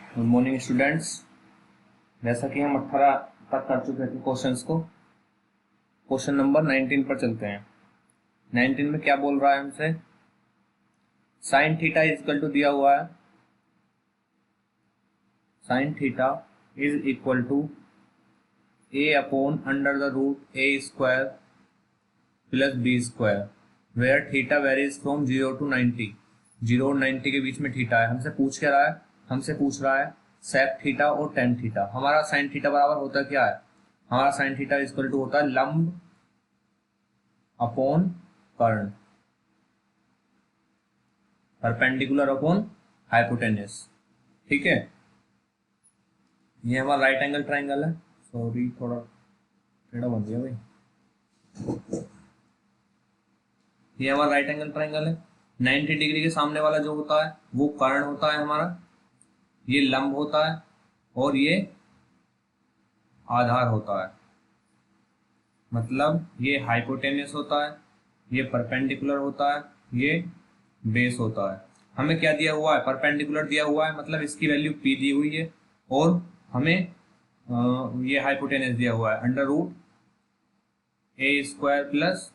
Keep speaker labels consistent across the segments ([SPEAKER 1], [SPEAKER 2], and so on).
[SPEAKER 1] Good morning students. जैसा कि हम 18 तक कर चुके थे क्वेश्चंस को, क्वेश्चन नंबर 19 पर चलते हैं। 19 में क्या बोल रहा है हमसे, sine theta is equal to दिया हुआ है, sine theta is equal to A upon under the root A square plus B square, where theta varies from 0 to 90। 0 और 90 के बीच में थीटा है। हमसे पूछ क्या रहा है, हमसे पूछ रहा है सेक थीटा और टेन थीटा। हमारा साइन थीटा बराबर होता क्या है, हमारा साइन थीटा इक्वल टू होता है लंब अपॉन कर्ण, परपेंडिकुलर अपॉन हाइपोटेन्यूस। ठीक है, ये हमारा राइट एंगल ट्राइंगल है। सॉरी थोड़ा टेढ़ा बन गया भाई। ये हमारा राइट एंगल ट्राइंगल है। 90 डिग्री के सामने वाला जो होता है वो कर्ण होता है हमारा, ये लंब होता है और ये आधार होता है, मतलब ये हाइपोटेन्यूस होता है, ये परपेंडिकुलर होता है, ये बेस होता है। हमें क्या दिया हुआ है, परपेंडिकुलर दिया हुआ है, मतलब इसकी वैल्यू p दी हुई है, और हमें ये हाइपोटेन्यूस दिया हुआ है under root A square plus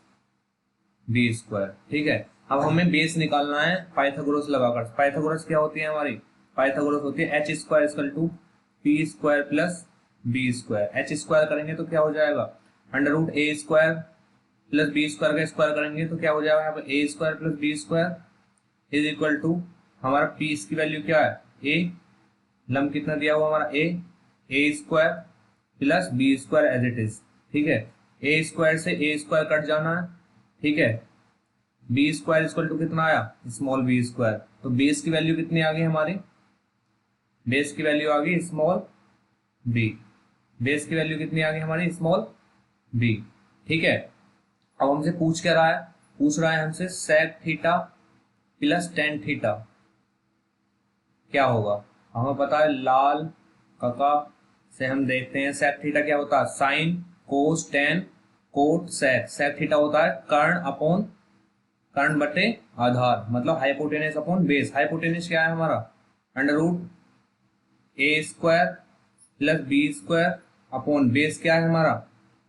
[SPEAKER 1] B square. ठीक है, अब हमें बेस निकालना है पाइथागोरस लगाकर। पाइथागोरस क्या होती है हमारी, पाइथागोरस होती है H square equal to P square plus B square. H square करेंगे तो क्या हो जाएगा, under root A square plus B square का स्क्वायर करेंगे तो क्या हो जाएगा, यहाँ पे A square plus B square is equal to हमारा पी, इसकी वैल्यू क्या है ए, लंब कितना दिया हुआ हमारा A square plus B square as it is. ठीक है, ए स्क्वायर से ए स्क्वायर कट जाना है। ठीक है, बी स्क्वायर इक्वल टू कितना आया, स्मॉल बी स्क्वायर। तो बेस की वैल्यू कितनी आ गई हमारी, बेस की वैल्यू आ गई स्मॉल बी, बेस की वैल्यू कितनी आ गई हमारी स्मॉल बी। ठीक है, अब हमसे पूछ क्या रहा है, पूछ रहा है हमसे sec theta plus tan theta क्या होगा। हमें पता है लाल कका से हम देखते हैं सेक थीटा क्या होता है, sine cos tan cot sec. Sec theta होता है कर्ण अपॉन कर्ण बटे आधार, मतलब हाइपोटेनस अपॉन बेस। हाइपोटेनस क्या है हमारा, under root A square plus B square upon base क्या है हमारा,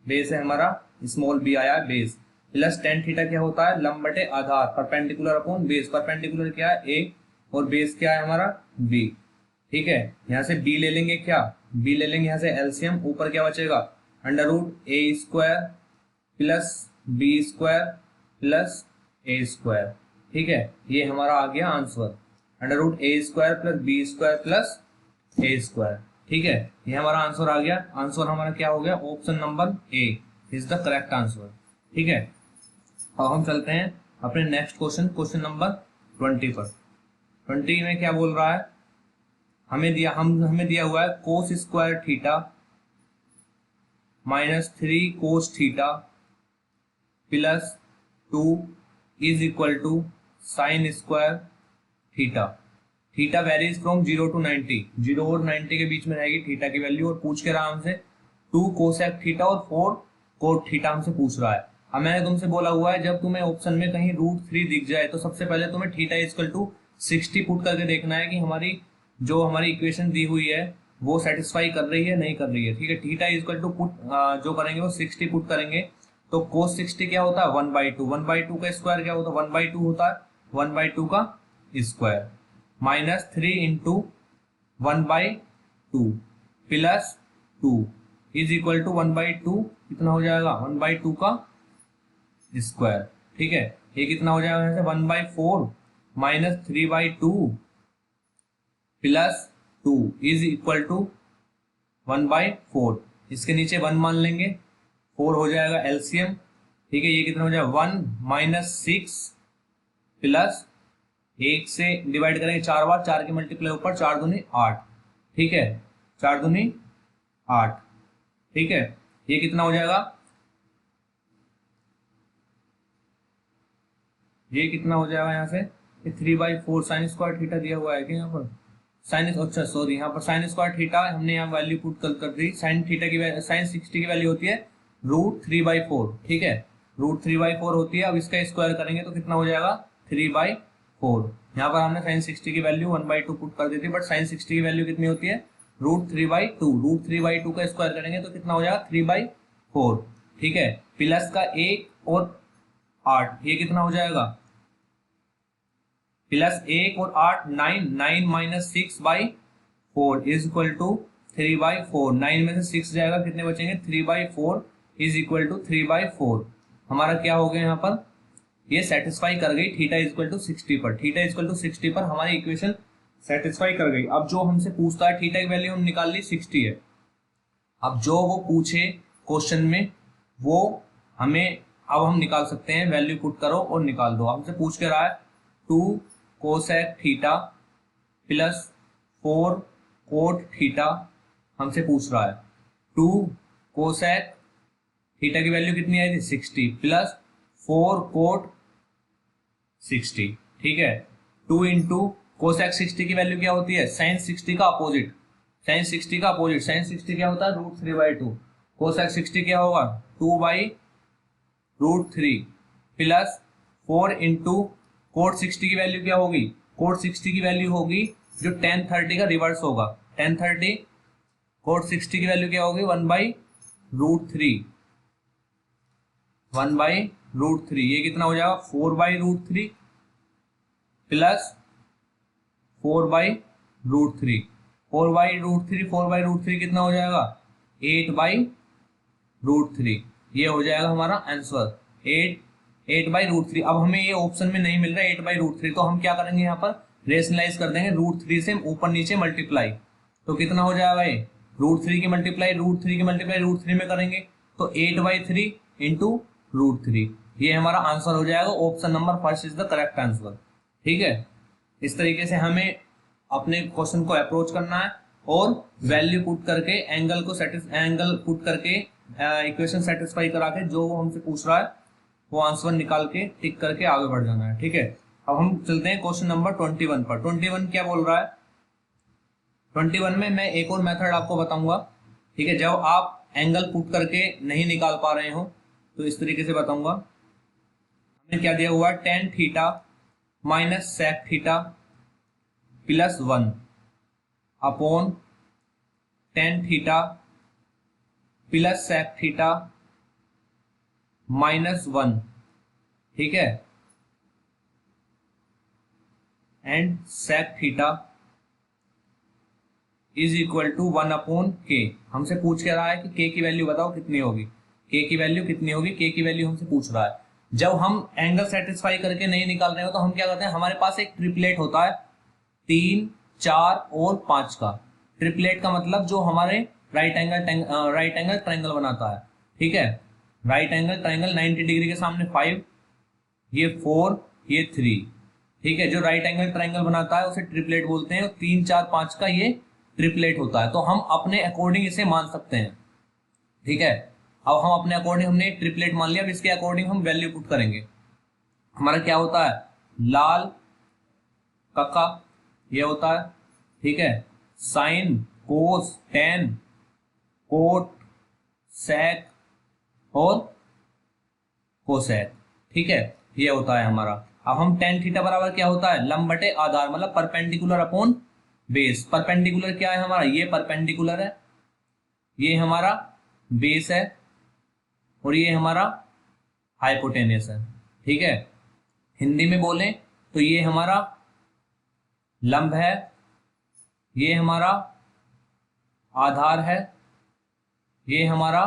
[SPEAKER 1] बेस है हमारा स्मॉल बी आया है बेस, प्लस टेन थीटा क्या होता है लंब बटे आधार, परपेंडिकुलर अपॉन बेस। परपेंडिकुलर क्या है ए और बेस क्या है हमारा बी। ठीक है, यहाँ से बी ले लेंगे, क्या बी ले लेंगे यहाँ से एलसीएम, ऊपर क्या बचेगा under root A square plus B square plus A square. ठीक है, ये हमारा आ गया answer, under root A square plus B square plus A square. ठीक है, ये हमारा आंसर आ गया। आंसर हमारा क्या हो गया, option number A is the correct answer. ठीक है, अब हम चलते हैं अपने नेक्स्ट क्वेश्चन, क्वेश्चन नंबर 20 पर। 20 में क्या बोल रहा है, हमें दिया हुआ है cos square theta -3 cos theta plus 2 is equal to sine square theta. Theta varies from 0 to 90, 0 और 90 के बीच में रहेगी थीटा की वैल्यू। और पूछ के रहा हमसे 2 कोसेक थीटा और 4 कोट थीटा हमसे पूछ रहा है। अब मैंने तुमसे बोला हुआ है जब तुम्हें ऑप्शन में कहीं √3 दिख जाए तो सबसे पहले तुम्हें थीटा इक्वल टू 60 पुट करके देखना है कि हमारी इक्वेशन दी हुई है वो सेटिस्फाई कर रही है नहीं कर रही है। ठीक है, थीटा इक्वल टू पुट जो करेंगे वो 60 पुट करेंगे तो कोस 60 क्या होता है 1/2, 1/2 का स्क्वायर क्या होता है 1/2 होता है, 1/2 का square -3 into 1/2 plus 2 is equal to 1/2 कितना हो जाएगा 1/2 का स्क्वायर। ठीक है, ये कितना हो जाएगा यहाँ से 1/4 -3/2 प्लस 2 इज इक्वल टू 1/4। इसके नीचे 1 मान लेंगे, 4 हो जाएगा एलसीएम। ठीक है, ये कितना हो जाएगा 1 -6 प्लस 1 से डिवाइड करेंगे 4 बार, 4 के मल्टीप्लाई ऊपर 4 दूनी 8। ठीक है, 4 दूनी 8। ठीक है, ये कितना हो जाएगा, ये कितना हो जाएगा यहाँ से 3/4 साइन स्क्वायर थीटा दिया हुआ है कि यहाँ पर साइन, अच्छा सॉरी यहाँ पर साइन स्क्वायर थीटा हमने यहाँ वैल्यू पुट कर दी। साइन थीटा की साइन 60 की वैल्यू होती है √3/4। ठीक है, √3/4 होती है। अब इसका स्क्वायर करेंगे तो कितना हो जाएगा 3/4। यहाँ पर हमने साइन 60 की वैल्यू 1/2 पुट कर दी थी, बट साइन 60 की वैल्यू कितनी होती है, √3/2। √3/2 का स्क्वायर करेंगे तो कितना हो जाएगा, 3/4। ठीक है, प्लस का 1 और 8, ये कितना हो जाएगा, प्लस 1 और 8 9, 9 माइनस 6/4 इज इक्वल टू 3/4। 9 में से 6 जाएगा, कितने बचेंगे, 3/4 इज इक्वल टू 3/4। हमारा क्या हो गया यहाँ पर, ये सेटिस्फाई कर गई थीटा इज इक्वल टू 60 पर। थीटा इज इक्वल टू 60 पर हमारी इक्वेशन सेटिस्फाई कर गई। अब जो हमसे पूछता है, थीटा की वैल्यू हम निकाल ली 60 है। अब जो वो पूछे क्वेश्चन में वो हमें अब हम निकाल सकते हैं, वैल्यू पुट करो और निकाल दो। हमसे पूछ के रहा है 2 cosec theta plus 4 cot theta, हमसे पूछ रहा है 2 कोसेक थीटा की वैल्यू कितनी आई थी 60 प्लस 4 कोट 60। ठीक है, 2 इंटू कोसेक 60 की वैल्यू क्या होती है, साइन 60 का अपोजिट। साइन 60 का अपोजिट, साइन 60 क्या होता है, √3/2। कोसेक 60 क्या होगा, 2/√3 प्लस 4 इंटू कोट 60 की वैल्यू क्या होगी, कोट 60 की वैल्यू होगी जो tan 30 का रिवर्स होगा। tan 30 कोट 60 की वैल्यू क्या होगी, 1/√3। 1/√3 ये कितना हो जाएगा, 4/√3 प्लस 4/√3। 4/√3 4/√3 कितना हो जाएगा, 8/√3। ये हो जाएगा हमारा आंसर 8/√3। अब हमें ये ऑप्शन में नहीं मिल रहा है 8/√3, तो हम क्या करेंगे, यहाँ पर रेशनलाइज कर देंगे, √3 से ऊपर नीचे मल्टीप्लाई। तो कितना हो जाएगा, ये √3 की मल्टीप्लाई √3 में करेंगे तो 8/3 इंटू √3। ये हमारा आंसर हो जाएगा, option number first is the correct answer. ठीक है, इस तरीके से हमें अपने क्वेश्चन को अप्रोच करना है और वैल्यू पुट करके एंगल पुट करके इक्वेशन सेटिस्फाई करा के जो वो हमसे पूछ रहा है वो आंसर निकाल के टिक करके आगे बढ़ जाना है। ठीक है, अब हम चलते हैं क्वेश्चन नंबर 21 पर। 21 क्या बोल रहा है, 21 में मैं एक और मेथड आपको बताऊंगा। ठीक है, जब आप एंगल पुट करके नहीं निकाल पा रहे हो तो इस तरीके से बताऊंगा। हमें क्या दिया हुआ है, tan theta minus sec theta plus 1 upon tan theta plus sec theta minus 1। ठीक है, and sec theta is equal to 1 upon K. हमसे पूछ के रहा है कि के की वैल्यू बताओ कितनी होगी, के की वैल्यू कितनी होगी, के की वैल्यू हमसे पूछ रहा है। जब हम एंगल सेटिस्फाई करके नहीं निकाल रहे हो तो हम क्या करते हैं, हमारे पास एक ट्रिपलेट होता है 3, 4 और 5 का। ट्रिपलेट का मतलब जो हमारे राइट एंगल ट्रायंगल बनाता है। ठीक है, राइट एंगल ट्रायंगल 90 डिग्री के सामने 5, ये 4, ये 3। ठीक है, जो राइट एंगल ट्रायंगल बनाता है उसे ट्रिपलेट बोलते हैं। 3, 4, 5 का ये ट्रिपलेट होता है, तो हम अपने अकॉर्डिंग इसे मान सकते हैं। ठीक है, अब हम अपने अकॉर्डिंग हमने ट्रिपलेट मान लिया, अब इसके अकॉर्डिंग हम वैल्यू पुट करेंगे। हमारा क्या होता है, लाल कक्का ये होता है। ठीक है, sine cos tan cot sec और कोसेक। ठीक है, ये होता है हमारा। अब हम tan थीटा बराबर क्या होता है, लंब बटे आधार, मतलब परपेंडिकुलर अपॉन बेस। परपेंडिकुलर क्या है हमारा, ये परपेंडिकुलर है, ये हमारा बेस है और ये हमारा हाइपोटेनस है। ठीक है, हिंदी में बोलें तो ये हमारा लंब है, ये हमारा आधार है, ये हमारा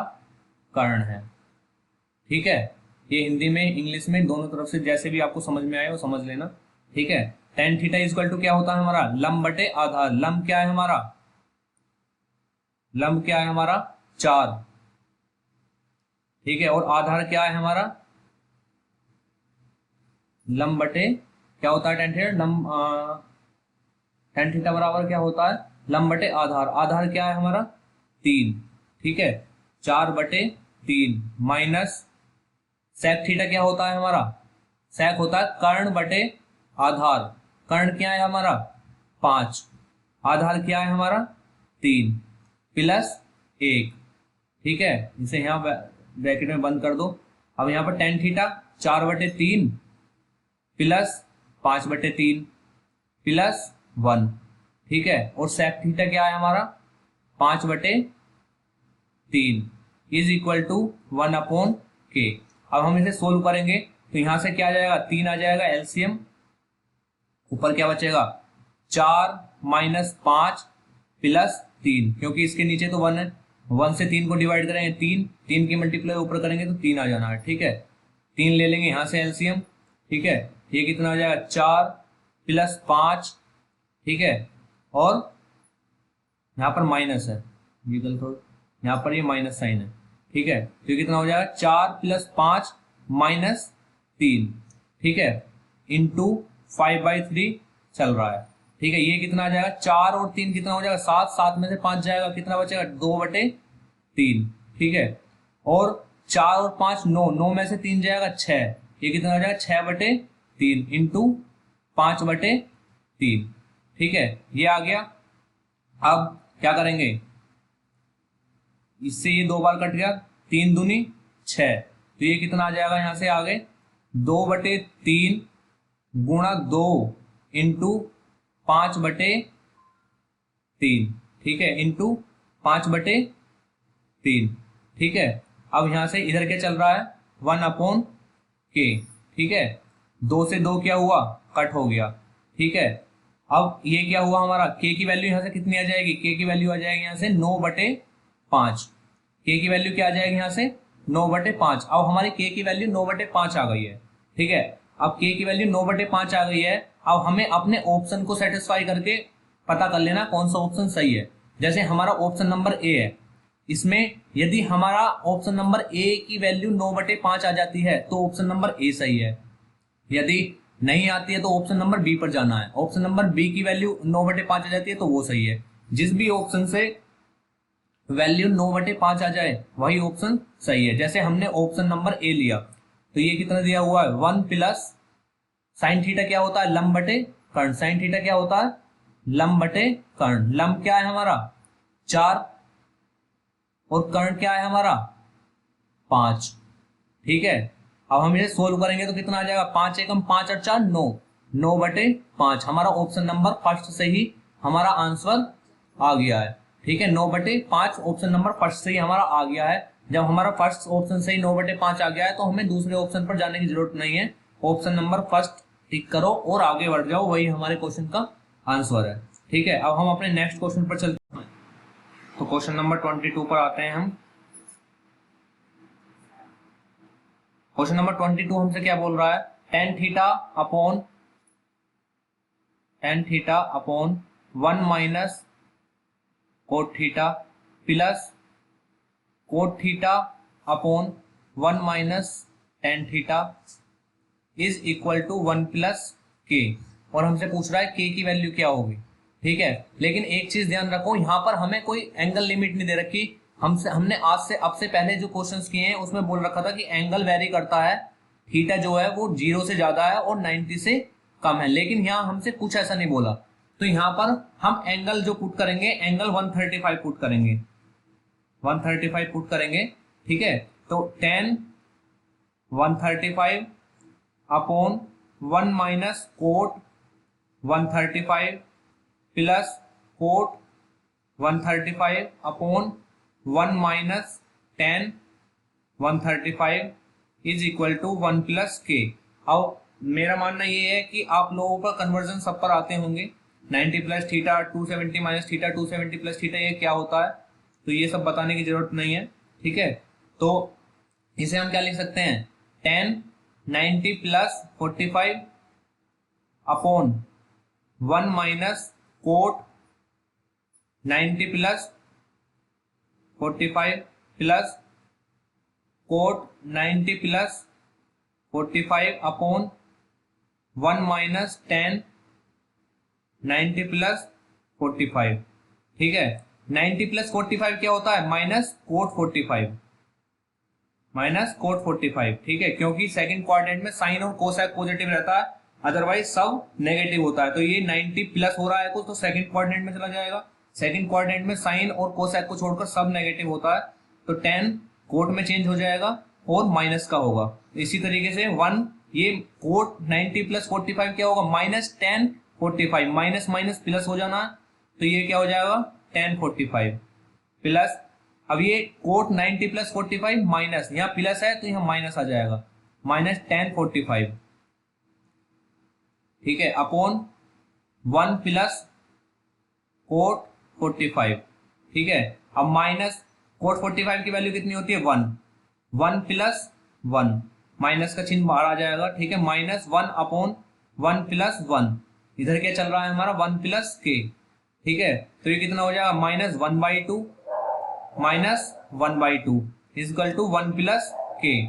[SPEAKER 1] कर्ण है। ठीक है, ये हिंदी में इंग्लिश में दोनों तरफ से जैसे भी आपको समझ में आए वो समझ लेना। ठीक है, tan थीटा इक्वल टू क्या होता है हमारा, लंब बटे आधार। लंब क्या है हमारा, लंब क्या है हमारा 4। ठीक है, और आधार क्या है हमारा, लंब बटे क्या होता है tan थीटा, tan थीटा बराबर क्या होता है, लंब बटे आधार। आधार क्या है हमारा 3। ठीक है, 4/3 माइनस sec थीटा क्या होता है हमारा, sec होता है कर्ण बटे आधार। कर्ण क्या है हमारा 5, आधार क्या है हमारा 3 प्लस 1। ठीक है, इसे यहाँ ब्रैकेट में बंद कर दो। अब यहाँ पर tan थीटा 4/3 प्लस 5/3 प्लस 1, ठीक है। और सेक थीटा क्या है हमारा 5/3 इज इक्वल टू 1/k। अब हम इसे सोल्व करेंगे तो यहां से क्या आ जाएगा 3 आ जाएगा एलसीएम, ऊपर क्या बचेगा 4 - 5 प्लस 3, क्योंकि इसके नीचे तो 1 है, 1 से 3 को डिवाइड करेंगे 3 की मल्टीप्लाई ऊपर करेंगे तो 3 आ जाना है, ठीक है। 3 ले लेंगे यहाँ से एलसीएम, ठीक है। ये कितना आ जाएगा 4 प्लस 5, ठीक है। और यहाँ पर माइनस है, ये गलत हो, यहाँ पर ये माइनस साइन है, ठीक है। तो ये कितना हो जाएगा 4 प्लस 5 माइनस 3, ठीक है, इंटू 5/3 चल रहा है, ठीक है। ये कितना आ जाएगा 4 और 3 कितना हो जाएगा 7, 7 में से 5 जाएगा, कितना बचेगा 2/3, ठीक है। और 4 और 5 9, 9 में से 3 जाएगा 6, ये कितना हो जाएगा 6/3 इंटू 5/3, ठीक है। ये आ गया। अब क्या करेंगे, इससे ये 2 बार कट गया, 3 दूनी 6, तो ये कितना आ जाएगा यहाँ से आगे 2/3 गुणा 2 इंटू 5/3, ठीक है, इंटू 5/3, ठीक है। अब यहां से इधर क्या चल रहा है 1/k, ठीक है। 2 से 2 क्या हुआ कट हो गया, ठीक है। अब ये क्या हुआ हमारा k की वैल्यू यहाँ से कितनी आ जाएगी, k की वैल्यू आ जाएगी यहाँ से 9/5, k की वैल्यू क्या आ जाएगी यहाँ से 9/5। अब हमारी k की वैल्यू 9/5 आ गई है, ठीक है। अब k की वैल्यू 9/5 आ गई है। अब हमें अपने ऑप्शन को सेटिस्फाई करके पता कर लेना कौन सा ऑप्शन सही है। जैसे हमारा ऑप्शन नंबर ए है, इसमें यदि हमारा ऑप्शन नंबर ए की वैल्यू 9/5 आ जाती है तो ऑप्शन नंबर ए सही है, यदि नहीं आती है तो ऑप्शन नंबर बी पर जाना है। ऑप्शन नंबर बी की वैल्यू 9/5 आ जाती है तो वो सही है। जिस भी ऑप्शन से वैल्यू 9/5 आ जाए वही ऑप्शन सही है। जैसे हमने ऑप्शन नंबर ए लिया तो ये कितना दिया हुआ है 1 प्लस साइन थीटा क्या होता है लंब बटे कर्ण, साइन थीटा क्या होता है लंब बटे कर्ण। लंब क्या है हमारा 4 और कर्ण क्या है हमारा 5, ठीक है। अब हम इसे सोल्व करेंगे तो कितना आ जाएगा 5 एकम 5 और 4 9, 9/5। हमारा ऑप्शन नंबर फर्स्ट से ही हमारा आंसर आ गया है, ठीक है। 9/5 ऑप्शन नंबर फर्स्ट से ही हमारा आ गया है। जब हमारा फर्स्ट ऑप्शन से ही 9/5 आ गया है तो हमें दूसरे ऑप्शन पर जाने की जरूरत नहीं है। ऑप्शन नंबर फर्स्ट टिक करो और आगे बढ़ जाओ, वही हमारे क्वेश्चन का आंसर है, ठीक है। अब हम अपने नेक्स्ट क्वेश्चन पर चलते हैं। तो क्वेश्चन नंबर 22 पर आते हैं हम। क्वेश्चन नंबर 22 हमसे क्या बोल रहा है tan theta upon 1 minus cot theta plus cot theta upon 1 minus tan theta is equal to 1 plus K. और हमसे पूछ रहा है के की वैल्यू क्या होगी, ठीक है। लेकिन एक चीज ध्यान रखो, यहाँ पर हमें कोई एंगल लिमिट नहीं दे रखी। हमने आज से अब से पहले जो क्वेश्चंस किए हैं उसमें बोल रखा था कि एंगल वेरी करता है, थीटा जो है वो 0 से ज्यादा है और 90 से कम है। लेकिन यहाँ हमसे कुछ ऐसा नहीं बोला, तो यहाँ पर हम एंगल जो पुट करेंगे एंगल 135 पुट करेंगे, 135 पुट करेंगे, ठीक है। तो tan 135 upon 1 minus cot 135 plus cot 135 upon 1 minus tan 135 is equal to 1 plus K. अब मेरा मानना ये है कि आप लोगों का कन्वर्जन सब पर आते होंगे, 90 plus theta 270 minus theta 270 plus theta ये क्या होता है, तो ये सब बताने की जरूरत नहीं है, ठीक है। तो इसे हम क्या लिख सकते हैं tan 90 plus 45 upon 1 minus coat 90 plus 45 plus coat 90 plus 45 upon 1 minus tan 90 plus 45, ठीक है। 90 प्लस 45 क्या होता है माइनस कोट 45, माइनस कोट 45, ठीक है। क्योंकि सेकंड क्वाड्रेंट में साइन और कोसाइन पॉजिटिव रहता है, अदरवाइज सब नेगेटिव होता है। तो ये 90 प्लस हो रहा है कुछ तो सेकंड क्वाड्रेंट में चला जाएगा। सेकंड क्वाड्रेंट में साइन और कोसाइन को छोड़कर सब नेगेटिव होता है, तो tan कोट में चेंज हो जाएगा और माइनस का होगा। इसी तरीके से 1 ये कोट 90 प्लस 45 क्या होगा minus tan 45, minus minus plus हो जाना है, तो ये क्या हो जाएगा tan 45 प्लस, अब ये कोट 90 प्लस 45 माइनस, यहाँ प्लस है तो यहाँ माइनस आ जाएगा, माइनस tan 45, ठीक है, अपॉन 1 प्लस कोट 45, ठीक है। अब माइनस कोट 45 की वैल्यू कितनी होती है 1, 1 प्लस 1, माइनस का चिन्ह बाहर आ जाएगा, ठीक है, माइनस 1 अपॉन 1 प्लस 1, इधर क्या चल रहा है हमारा 1 प्लस के, ठीक है, तो ये कितना हो जाएगा minus 1/2 minus 1/2 is equal to 1 plus K.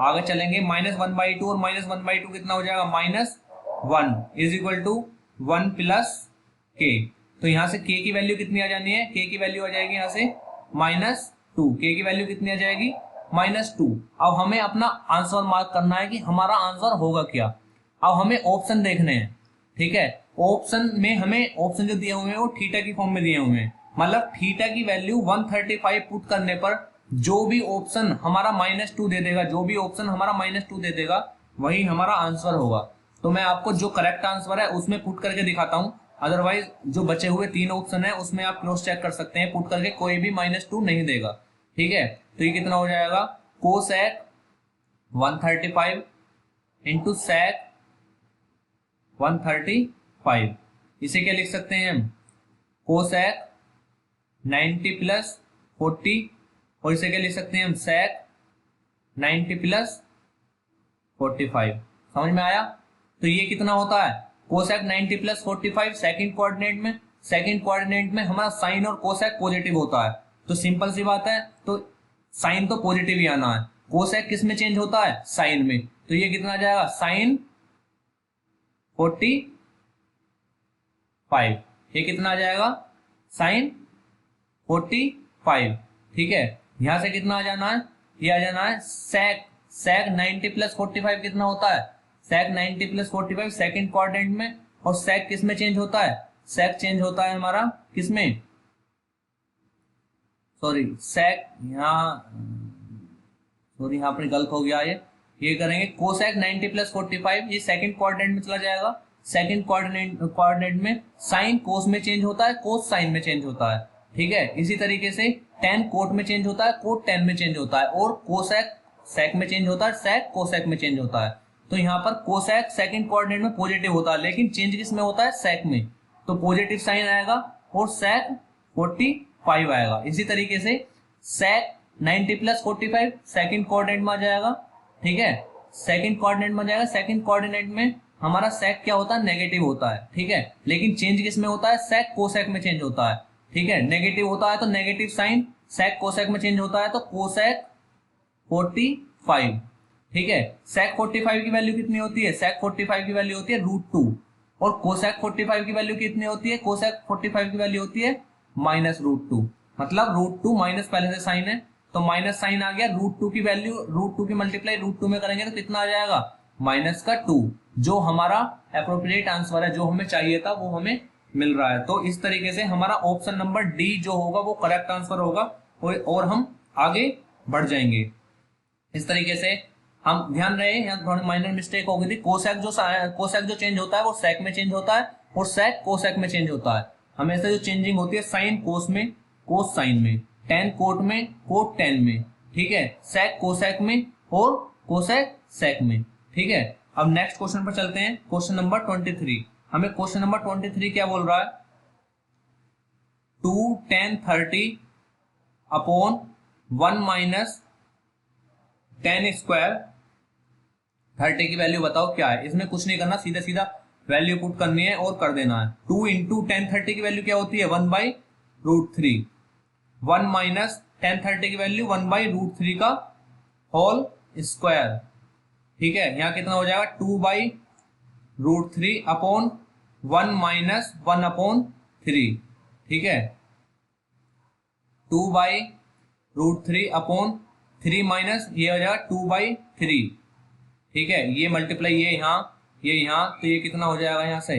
[SPEAKER 1] आगे चलेंगे, माइनस 1/2 और माइनस 1/2 कितना हो जाएगा -1 इज इक्वल टू 1 प्लस के। तो यहाँ से k की वैल्यू कितनी आ जानी है, k की वैल्यू आ जाएगी यहाँ से -2, k की वैल्यू कितनी आ जाएगी -2। अब हमें अपना आंसर मार्क करना है कि हमारा आंसर होगा क्या। अब हमें ऑप्शन देखने हैं, ठीक है, ऑप्शन में हमें ऑप्शन जो दिए हुए हैं वो थीटा की फॉर्म में दिए हुए हैं, मतलब थीटा की वैल्यू 135 पुट करने पर जो भी ऑप्शन हमारा -2 दे देगा, जो भी ऑप्शन हमारा -2 दे देगा वही हमारा आंसर होगा। तो मैं आपको जो करेक्ट आंसर है उसमें पुट करके दिखाता हूं, अदरवाइज जो बचे हुए 3 ऑप्शन है उसमें आप क्रॉस चेक कर सकते हैं, पुट करके कोई भी -2 नहीं देगा, ठीक है। तो ये कितना हो जाएगा कोसेक 135 इंटू सेक 135, इसे क्या लिख सकते हैं हम, कोसेक 90 प्लस 40, और इसे क्या लिख सकते हैं हम सेक 90 प्लस 45। समझ में आया। तो ये कितना होता है कोसेक 90 प्लस 45 सेकंड कोऑर्डिनेट में, सेकंड कोऑर्डिनेट में हमारा साइन और कोसेक पॉजिटिव होता है, तो सिंपल सी बात है, तो साइन तो पॉजिटिव ही आना है। कोसेक किस में चेंज होता है साइन में, तो ये कितना आ जाएगा साइन 45, ये कितना आ जाएगा साइन 45, ठीक है। यहां से कितना आ जाना है, ये आ जाना है सेक 90 प्लस 45 कितना होता है सेक 90 प्लस 45 सेकंड कोऑर्डिनेट में, और सेक किस में चेंज होता है, सेक चेंज होता है हमारा किस में, सॉरी सेक यहाँ पर गलत हो गया, ये करेंगे कोसेक 90 प्लस 45, ये सेकंड कोऑर्डिनेट में चला जाएगा, सेकंड कोऑर्डिनेट में साइन कोस में चेंज होता है, कोस साइन में चेंज होता है, ठीक है। इसी तरीके से tan कोट में चेंज होता है, कोट tan में चेंज होता है, और कोसेक सेक में चेंज होता है, सेक कोसेक में चेंज होता है। तो यहाँ पर कोसेक सेकंड कोऑर्डिनेट में पॉजिटिव होता है, लेकिन चेंज किस में होता है सेक में, तो पॉजिटिव साइन आएगा और सेक 45 आएगा। इसी तरीके से सेक 90 प्लस 45 सेकंड कोऑर्डिनेट में आ जाएगा, ठीक है, सेकंड कोऑर्डिनेट में आ जाएगा, सेकंड कोऑर्डिनेट में हमारा सेक क्या होता है नेगेटिव होता है, ठीक है, लेकिन चेंज किस में होता है सेक कोसेक में चेंज होता है, ठीक है, नेगेटिव होता है तो नेगेटिव साइन, सेक कोसेक में चेंज होता है तो कोसेक 45, ठीक है। सेक 45 की वैल्यू कितनी होती है, सेक 45 की वैल्यू होती है √2, और कोसेक 45 की वैल्यू कितनी होती है, कोसेक 45 की वैल्यू होती है -√2, मतलब √2 माइनस पहले से साइन है तो माइनस साइन आ गया, √2 की वैल्यू √2 की मल्टीप्लाई √2 में करेंगे तो कितना आ जाएगा -2, जो हमारा एप्रोप्रिएट आंसर है, जो हमें चाहिए था वो हमें मिल रहा है। तो इस तरीके से हमारा ऑप्शन नंबर डी जो होगा वो करेक्ट आंसर होगा, और हम आगे बढ़ जाएंगे। इस तरीके से हम ध्यान रहे, यहाँ थोड़ी माइनर मिस्टेक हो गई थी, कोसेक जो चेंज होता है वो सेक में चेंज होता है, और सेक कोसेक में चेंज होता है। हमेशा जो चेंजिंग होती है साइन कोस में, कोस साइन में, tan कोट में, कोट tan में, ठीक है, सेक कोसेक में और कोसेक सेक में, ठीक है। अब नेक्स्ट क्वेश्चन पर चलते हैं, क्वेश्चन नंबर 23। हमें क्वेश्चन नंबर 23 क्या बोल रहा है, 2 tan 30 upon 1 minus tan square 30 की वैल्यू बताओ क्या है। इसमें कुछ नहीं करना, सीधा सीधा वैल्यू पुट करनी है और कर देना है। 2 इंटू tan 30 की वैल्यू क्या होती है 1/√3, 1 माइनस tan 30 की वैल्यू 1/√3 का होल स्क्वायर, ठीक है। यहाँ कितना हो जाएगा 2/√3 अपॉन 1 माइनस 1/3, ठीक है, 2/√3 अपॉन 3 माइनस ये हो जाएगा 2/3, ठीक है, ये मल्टीप्लाई ये यहाँ, तो ये कितना हो जाएगा यहाँ से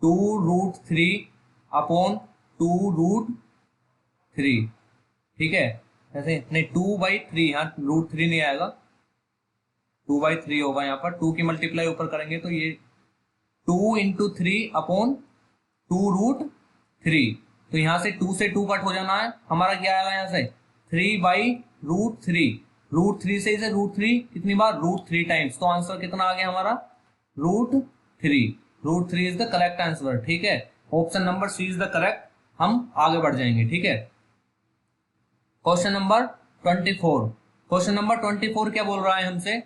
[SPEAKER 1] 2√3 अपॉन 2√3, ठीक है, ऐसे नहीं 2/3, यहाँ √3 नहीं आएगा, 2/3 होगा, यहाँ पर 2 की मल्टीप्लाई ऊपर करेंगे तो ये 2 इंटू 3 अपॉन 2√3। तो यहाँ से 2 से 2 कट हो जाना है, हमारा क्या आएगा यहाँ से 3/√3। √3 से इसे √3 कितनी बार √3 टाइम्स, तो आंसर कितना आ गया हमारा √3। √3 इज द करेक्ट आंसर। ठीक है, option number C is the correct. हम आगे बढ़ जाएंगे। ठीक है, क्वेश्चन नंबर 24। क्वेश्चन नंबर 24 क्या बोल रहा है हमसे,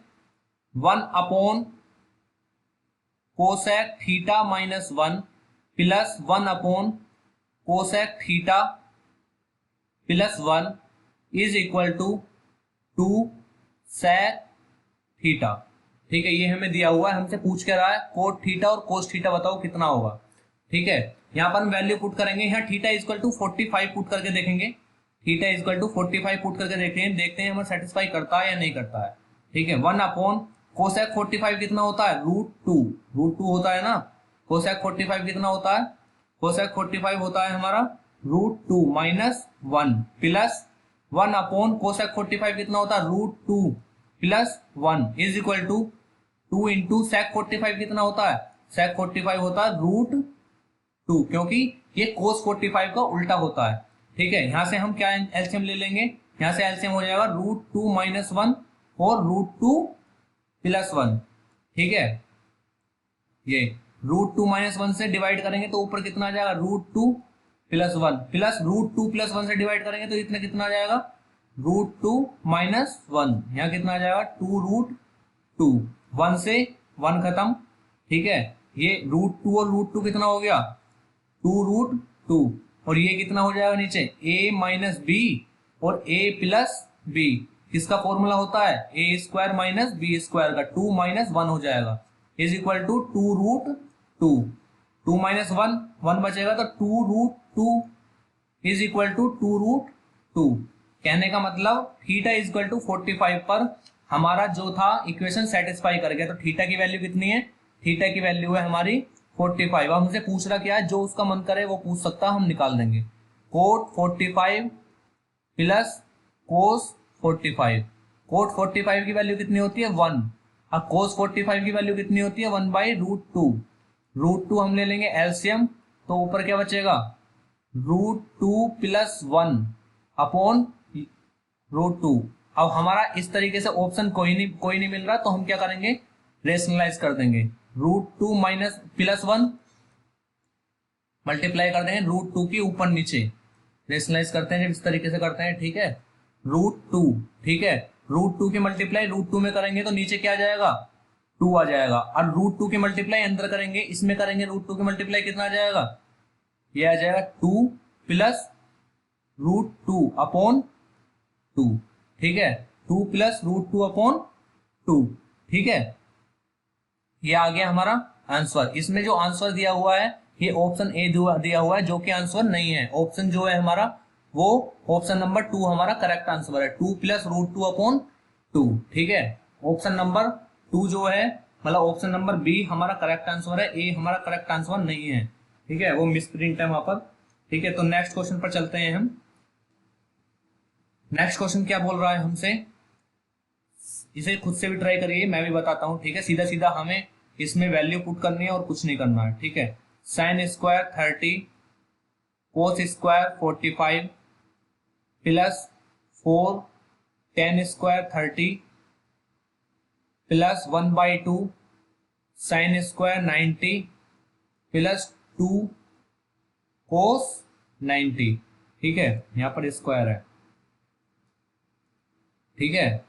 [SPEAKER 1] 1/cosec theta minus 1 plus 1/cosec theta plus 1 is equal to 2 sec theta. ठीक है, ये हमें दिया हुआ है, हमसे पूछ के रहा है कोट थीटा और कोस थीटा बताओ कितना होगा। ठीक है, यहाँ पर हम वैल्यू पुट करेंगे, यहाँ थीटा इक्वल टू 45 पुट करके देखेंगे, थीटा इक्वल टू 45 पुट करके देखते हैं हमें सेटिस्फाई करता है या नहीं करता है। ठीक है, 1/cosec 45 कितना होता है √2 होता है ना। cosec 45 कितना होता है, cosec 45 होता है हमारा √2 माइनस 1 प्लस 1/cosec 45 कितना होता है √2 plus 1 is equal to 2 into sec 45 कितना होता है, sec 45 होता है √2, क्योंकि ये cos 45 का उल्टा होता है। ठीक है, यहां से हम क्या एलसीएम ले लेंगे, यहां से एलसीएम हो जाएगा √2 माइनस 1 और √2 प्लस 1। ठीक है, ये √2 माइनस 1 से डिवाइड करेंगे तो ऊपर कितना आ जाएगा √2 प्लस 1 प्लस √2 प्लस 1 से डिवाइड करेंगे तो इतना कितना आ जाएगा √2 माइनस 1, यहाँ कितना आ जाएगा 2√2, 1 से 1 खत्म। ठीक है, ये √2 और √2 कितना हो गया 2√2, और ये कितना हो जाएगा नीचे a माइनस बी और a प्लस बी, किसका फॉर्मूला होता है a² माइनस b² का, 2 माइनस 1 हो जाएगा इज इक्वल टू 2√2, 2 माइनस 1 बचेगा तो 2√2 इज इक्वल टू 2√2। कहने का मतलब थीटा इज इक्वल टू 45 पर हमारा जो था इक्वेशन सेटिस्फाई कर गया। तो थीटा की वैल्यू कितनी है, थीटा की वैल्यू है हमारी 45। अब हमसे पूछ रहा क्या है, जो उसका मन करे वो पूछ सकता, हम निकाल देंगे कोट 45 प्लस कोस 45। कोट 45 की वैल्यू कितनी होती है 1, अब कोस 45 की वैल्यू कितनी होती है 1/√2। √2 हम ले लेंगे एलसीएम, तो ऊपर क्या बचेगा √2 प्लस 1 अपॉन √2। अब हमारा इस तरीके से ऑप्शन कोई नहीं मिल रहा, तो हम क्या करेंगे रेशनलाइज कर देंगे, √2 माइनस प्लस 1 मल्टीप्लाई कर देंगे √2 की ऊपर नीचे, रेशनलाइज करते हैं जब इस तरीके से करते हैं। ठीक है, √2, ठीक है, √2 की मल्टीप्लाई √2 में करेंगे तो नीचे क्या आ जाएगा 2 आ जाएगा, और √2 की मल्टीप्लाई अंदर करेंगे, इसमें करेंगे √2 की मल्टीप्लाई कितना आ जाएगा, ये आ जाएगा 2 प्लस √2 अपॉन 2। ठीक है, 2 प्लस √2 अपॉन 2। ठीक है, ये आ गया हमारा आंसर। इसमें जो आंसर दिया हुआ है ये ऑप्शन ए दिया हुआ है, जो कि आंसर नहीं है। ऑप्शन जो है हमारा वो ऑप्शन नंबर 2 हमारा करेक्ट आंसर है, 2 प्लस √2 अपॉन 2। ठीक है, ऑप्शन नंबर 2 जो है मतलब ऑप्शन नंबर बी हमारा करेक्ट आंसर है, ए हमारा करेक्ट आंसर नहीं है। ठीक है, वो मिस प्रिंट है वहां पर। ठीक है, तो नेक्स्ट क्वेश्चन पर चलते हैं हम। नेक्स्ट क्वेश्चन क्या बोल रहा है हमसे, इसे खुद से भी ट्राई करिए, मैं भी बताता हूँ। ठीक है, सीधा सीधा हमें इसमें वैल्यू पुट करनी है और कुछ नहीं करना है। ठीक है, sin² 30 cos² 45 plus 4 tan² 30 plus 1/2 sin² 90 plus 2 cos 90। ठीक है, यहां पर स्क्वायर है। ठीक है,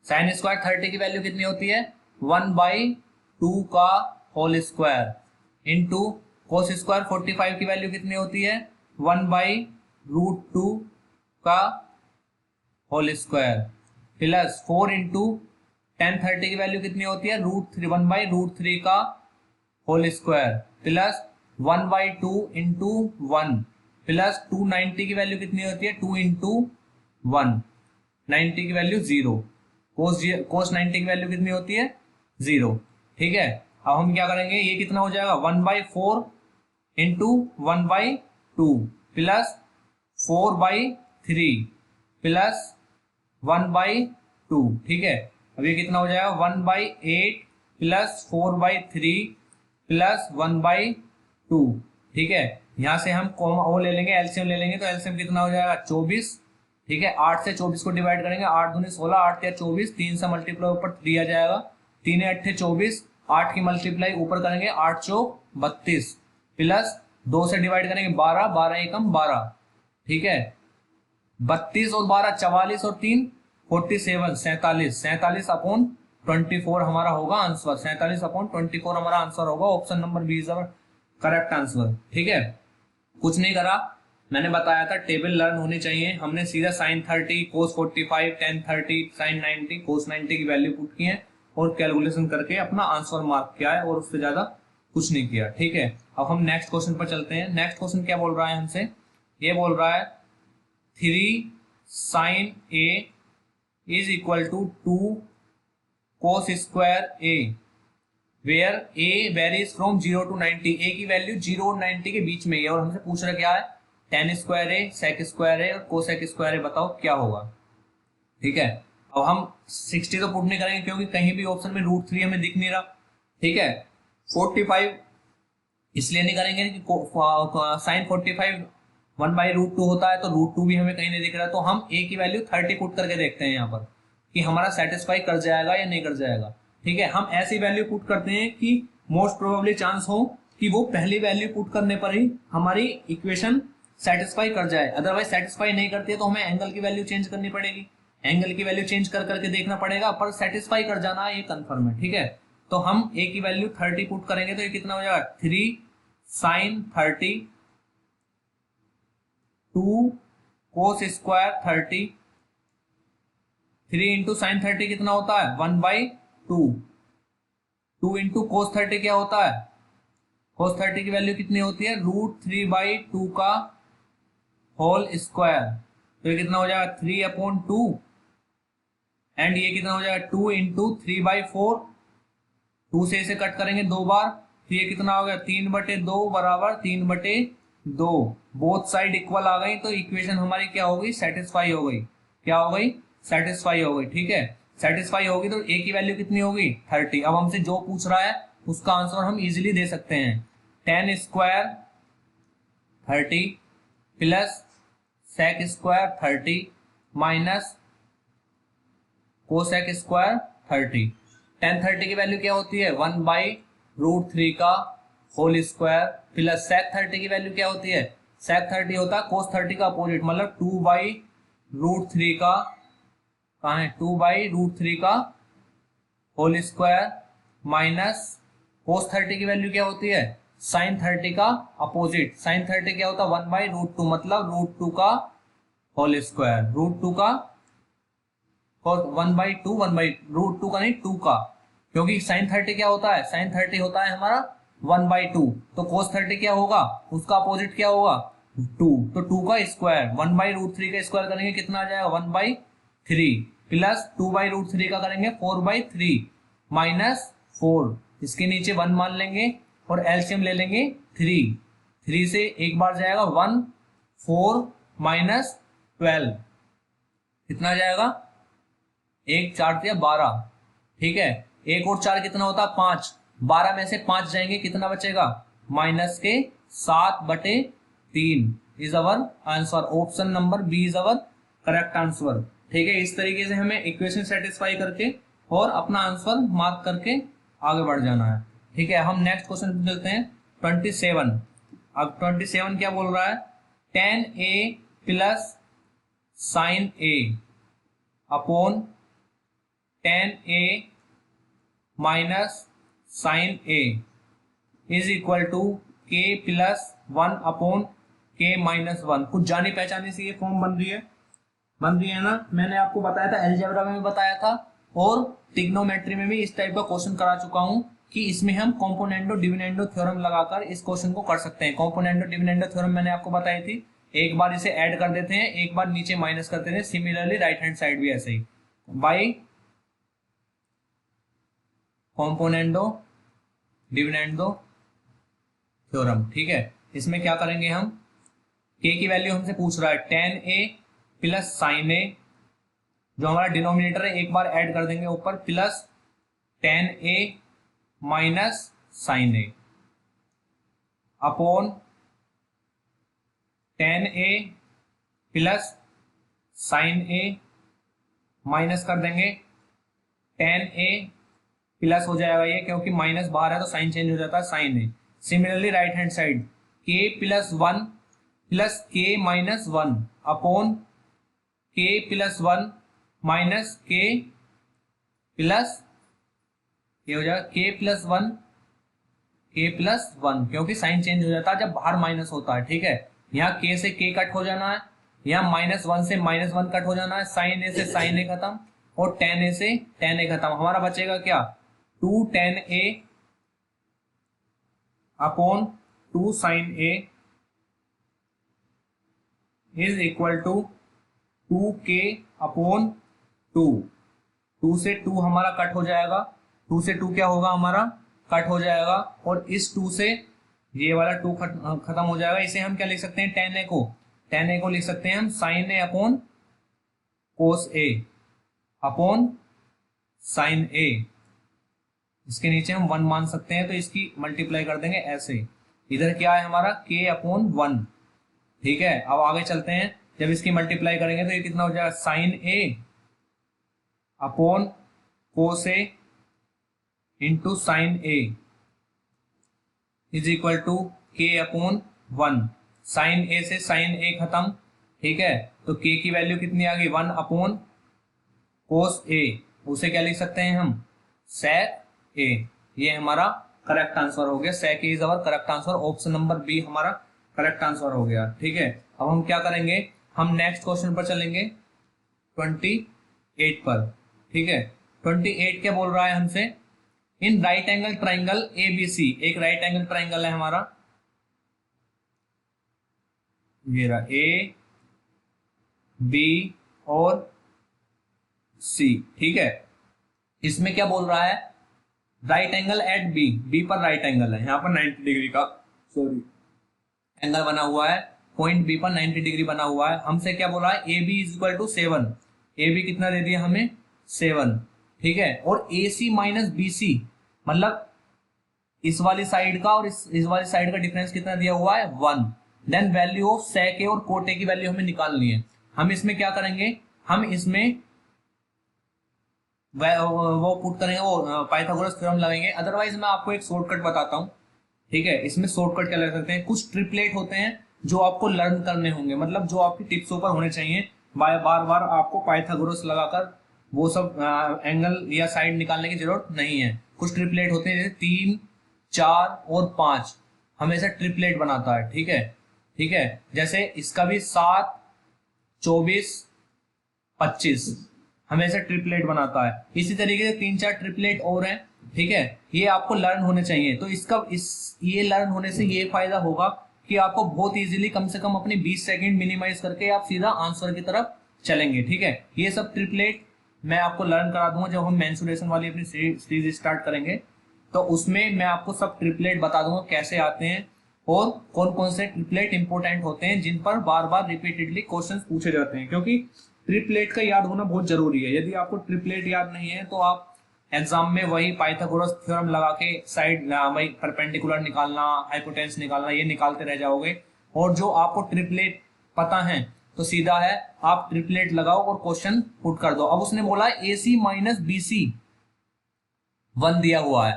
[SPEAKER 1] sin² 30 की वैल्यू कितनी होती है 1/2 का होल स्क्वायर इंटू cos² 45 की वैल्यू कितनी होती है 1/√2 का whole square plus 4 into tan 30 की वैल्यू कितनी होती है √3 1/√3 का whole square plus 1/2 into 1 plus 290 की वैल्यू कितनी होती है 2 इंटू 1, 90 की वैल्यू 0, cos 90 की वैल्यू कितनी होती है 0। ठीक है, अब हम क्या करेंगे, ये कितना हो जाएगा 1/4 इंटू 1/2 प्लस 4/3 प्लस 1/2। ठीक है, अब ये कितना हो जाएगा 1/8 प्लस 4/3 प्लस 1/2। ठीक है, यहाँ से हम कॉमा वो ले लेंगे, एलसीएम ले लेंगे, तो एलसीएम कितना हो जाएगा 24। ठीक है, 8 से 24 को डिवाइड करेंगे, 8 दूनी 16, 8 या 24, 3 से मल्टीप्लाई ऊपर 3 आ जाएगा, 3 8 24, 8 की मल्टीप्लाई ऊपर करेंगे 8 चौक 32, प्लस 2 से डिवाइड करेंगे 12, 12 एकम 12। ठीक है, 32 और 12 44 और 3 47, 47, 47 अपॉन 24 हमारा होगा आंसर, 47 अपॉन 24 हमारा आंसर होगा। Option number B is our correct answer. ठीक है, कुछ नहीं करा, मैंने बताया था टेबल लर्न होनी चाहिए, हमने सीधा sin 30, cos 45, tan 30, sin 90, cos 90 की वैल्यू पुट की है और कैलकुलेशन करके अपना आंसर मार्क किया है, और उससे ज्यादा कुछ नहीं किया। ठीक है, अब हम नेक्स्ट क्वेश्चन पर चलते हैं। नेक्स्ट क्वेश्चन क्या बोल रहा है हमसे, ये बोल रहा है 3 sin a is equal to 2 cos square a where a varies from 0 to 90। a की वैल्यू 0 और 90 के बीच में है, और हमसे पूछ रहा क्या है, tan स्क्वायर है, sec स्क्वायर है और cosec स्क्वायर है, बताओ क्या होगा। ठीक है, अब हम 60 तो पुट नहीं करेंगे क्योंकि कहीं भी ऑप्शन में √3 हमें दिख नहीं रहा। ठीक है, 45 इसलिए नहीं करेंगे कि sin 45 1/√2 होता है, तो √2 भी हमें कहीं नहीं दिख रहा, तो हम a की वैल्यू 30 पुट करके देखते हैं यहाँ पर कि हमारा सेटिस्फाई कर जाएगा या नहीं कर जाएगा। ठीक है, हम ऐसी वैल्यू पुट करते हैं कि मोस्ट प्रोबेबली चांस हो कि वो पहली वैल्यू पुट करने पर ही हमारी इक्वेशन सेटिस्फाई कर जाए, अदरवाइज सेटिस्फाई नहीं करती है तो हमें एंगल की वैल्यू चेंज करनी पड़ेगी, एंगल की वैल्यू चेंज कर करके देखना पड़ेगा, पर सेटिस्फाई कर जाना ये कंफर्म है। ठीक है, तो हम a की वैल्यू 30 पुट करेंगे तो ये कितना हो जाएगा 3 sin 30 2 cos square 30, 3 into sine 30 कितना होता है 1/2, 2 इंटू कोस 30 क्या होता है, कोस 30 की वैल्यू कितनी होती है √3/2 का होल स्क्वायर, तो ये कितना हो जाएगा 3/2, एंड ये कितना हो जाएगा 2 इंटू 3/4, 2 से इसे कट करेंगे 2 बार, तो ये कितना हो गया 3/2 बराबर 3/2, बोथ साइड इक्वल आ गई, तो इक्वेशन हमारी क्या हो गई सेटिस्फाई हो गई, क्या हो गई सेटिस्फाई हो गई। ठीक है, सेटिस्फाई होगी तो a की वैल्यू कितनी होगी 30। अब हमसे जो पूछ रहा है उसका आंसर हम इजीली दे सकते हैं, tan square 30 plus sec square 30 minus cosec square 30। tan 30 की वैल्यू क्या होती है 1/√3 का होल स्क्वायर, प्लस sec 30 की वैल्यू क्या होती है, sec 30 होता है cos 30 का अपोजिट, मतलब 2/√3 का, कहाँ है 2/√3 का होल स्क्वायर माइनस cos 30 की वैल्यू क्या होती है sin 30 का अपोजिट, sin 30 क्या होता है 1/√2, मतलब √2 का होल स्क्वायर, √2 का 1/2, 1/√2 का नहीं 2 का, क्योंकि sin 30 क्या होता है sin 30 होता है हमारा 1/2, तो cos 30 क्या होगा उसका अपोजिट क्या होगा 2, तो 2 का स्क्वायर 1/√3 का स्क्वायर करेंगे कितना आ जाएगा 1/3, प्लस 2/√3 का करेंगे 4/3 माइनस 4, इसके नीचे 1 मान लेंगे और एलसीएम ले लेंगे 3, 3 से एक बार जाएगा 1, 4 माइनस 12 कितना आ जाएगा 1 4 दिया 12। ठीक है, 1 और 4 कितना होता है 5, 12 में से 5 जाएंगे कितना बचेगा माइनस के 7/3 is our answer. Option number B is our correct answer. ठीक है, इस तरीके से हमें इक्वेशन सेटिस्फाई करके और अपना आंसर मार्क करके आगे बढ़ जाना है। ठीक है, हम नेक्स्ट क्वेश्चन पे चलते हैं 27। अब 27 क्या बोल रहा है tan a plus sin a upon tan a minus sin a is equal to k plus 1 upon k minus 1। कुछ जानी पहचानी से ये फॉर्म बन रही है ना, मैंने आपको बताया था, अलजेब्रा में भी बताया था और ट्रिग्नोमेट्री में भी इस टाइप का क्वेश्चन करा चुका हूं कि इसमें हम कॉम्पोनेंडो डिविडेंडो थ्योरम लगाकर इस क्वेश्चन को कर सकते हैं। कॉम्पोनेंडो डिविडेंडो थ्योरम मैंने आपको बताई थी, एक बार इसे ऐड कर देते हैं, एक बार नीचे माइनस करते हैं, सिमिलरली राइट हैंड साइड भी ऐसे ही बाई कॉम्पोनेंडो डिविडेंडो थ्योरम। ठीक है, इसमें क्या करेंगे हम, k की वैल्यू हमसे पूछ रहा है tan a plus sin a, जो हमारा डिनोमिनेटर है एक बार ऐड कर देंगे ऊपर, plus tan a minus sin a। Upon ten A plus sign A minus कर देंगे टेन ए प्लस हो जाएगा ये, क्योंकि माइनस बाहर है तो साइन चेंज हो जाता है साइन ए। सिमिलरली राइट हैंड साइड के प्लस वन प्लस के माइनस वन अपॉन के प्लस वन माइनस के प्लस, ये हो जाएगा के प्लस वन, के प्लस वन, क्योंकि साइन चेंज हो जाता है जब बाहर माइनस होता है। ठीक है, यहाँ के से के कट हो जाना है, यहाँ माइनस वन से माइनस वन कट हो जाना है, साइन ए से साइन ए खत्म और टेन ए से टेन ए खत्म। हमारा बचेगा क्या, two tan A upon two sine A is equal to two K upon two. Two से टू हमारा कट हो जाएगा, टू से टू क्या होगा हमारा कट हो जाएगा, और इस टू से ये वाला टू खत्म हो जाएगा। इसे हम क्या लिख सकते हैं, टेन ए को लिख सकते हैं हम sign A upon cos A upon sine ए। इसके नीचे हम वन मान सकते हैं तो इसकी मल्टीप्लाई कर देंगे ऐसे। इधर क्या है हमारा के अपॉन वन। ठीक है, अब आगे चलते हैं, जब इसकी मल्टीप्लाई करेंगे तो ये कितना हो जाएगा, sine A upon cos A into sine A is equal to K upon one. Sine A से साइन ए खत्म। ठीक है, तो के की वैल्यू कितनी आ गई, वन अपॉन कोस ए, उसे क्या लिख सकते हैं हम, सेक ए। ये हमारा करेक्ट आंसर हो गया, sec A is our correct answer. Option number B हमारा करेक्ट आंसर हो गया। ठीक है, अब हम क्या करेंगे, हम नेक्स्ट क्वेश्चन पर चलेंगे 28 पर। ठीक है, 28 क्या बोल रहा है हमसे, in right angle triangle A B C, एक राइट एंगल ट्राइंगल है हमारा, ये रहा ए बी और सी। ठीक है, इसमें क्या बोल रहा है, right angle at B, B पर राइट एंगल है, यहाँ पर 90 डिग्री का एंगल बना हुआ है, पॉइंट बी पर 90 डिग्री बना हुआ है। हमसे क्या बोल रहा है, A B is equal to 7, A B कितना दे दिया हमें 7। ठीक है, और ए सी माइनस बी सी, मतलब इस वाली साइड का और इस वाली साइड का डिफरेंस कितना दिया हुआ है, 1। देन वैल्यू ऑफ सेक ए और कोट ए की वैल्यू हमें निकालनी है। हम इसमें क्या करेंगे, हम इसमें वो पुट करेंगे, वो पाइथागोरस थ्योरम लगाएंगे। अदरवाइज मैं आपको एक शॉर्टकट बताता हूँ। ठीक है, इसमें शॉर्टकट क्या लगा सकते हैं, कुछ ट्रिपलेट होते हैं जो आपको लर्न करने होंगे, मतलब जो आपकी टिप्सों पर होने चाहिए। बार बार आपको पाइथागोरस लगाकर वो सब एंगल या साइड निकालने की जरूरत नहीं है। कुछ ट्रिपलेट होते हैं, जैसे 3, 4 और 5 हमेशा ट्रिपलेट बनाता है। ठीक है, ठीक है, जैसे इसका भी 7, 24, 25 हमेशा ट्रिपलेट बनाता है। इसी तरीके से 3-4 ट्रिपलेट और हैं। ठीक है, ये आपको लर्न होने चाहिए। तो ये लर्न होने से ये फायदा होगा कि आपको बहुत इजीली, कम से कम अपनी 20 सेकंड मिनिमाइज करके आप सीधा आंसर की तरफ चलेंगे। ठीक है, ये सब ट्रिपलेट मैं आपको लर्न करा दूंगा जब हम मेंसुरेशन वाली अपनी सीरीज स्टार्ट करेंगे, तो उसमें मैं आपको सब ट्रिपलेट बता दूंगा कैसे आते हैं और कौन कौन से ट्रिपलेट इंपॉर्टेंट होते हैं जिन पर बार बार रिपीटेडली क्वेश्चंस पूछे जाते हैं। क्योंकि ट्रिपलेट का याद होना बहुत जरूरी है। यदि आपको ट्रिपलेट याद नहीं है तो आप एग्जाम में वही पाइथागोरस थ्योरम लगा के साइड वही परपेंडिकुलर निकालना, हाइपोटेन्यूस निकालना, ये निकालते रह जाओगे। और जो आपको ट्रिपलेट पता है तो सीधा है आप ट्रिपलेट लगाओ और क्वेश्चन पुट कर दो। अब उसने बोला ए सी माइनस बी सी 1 दिया हुआ है।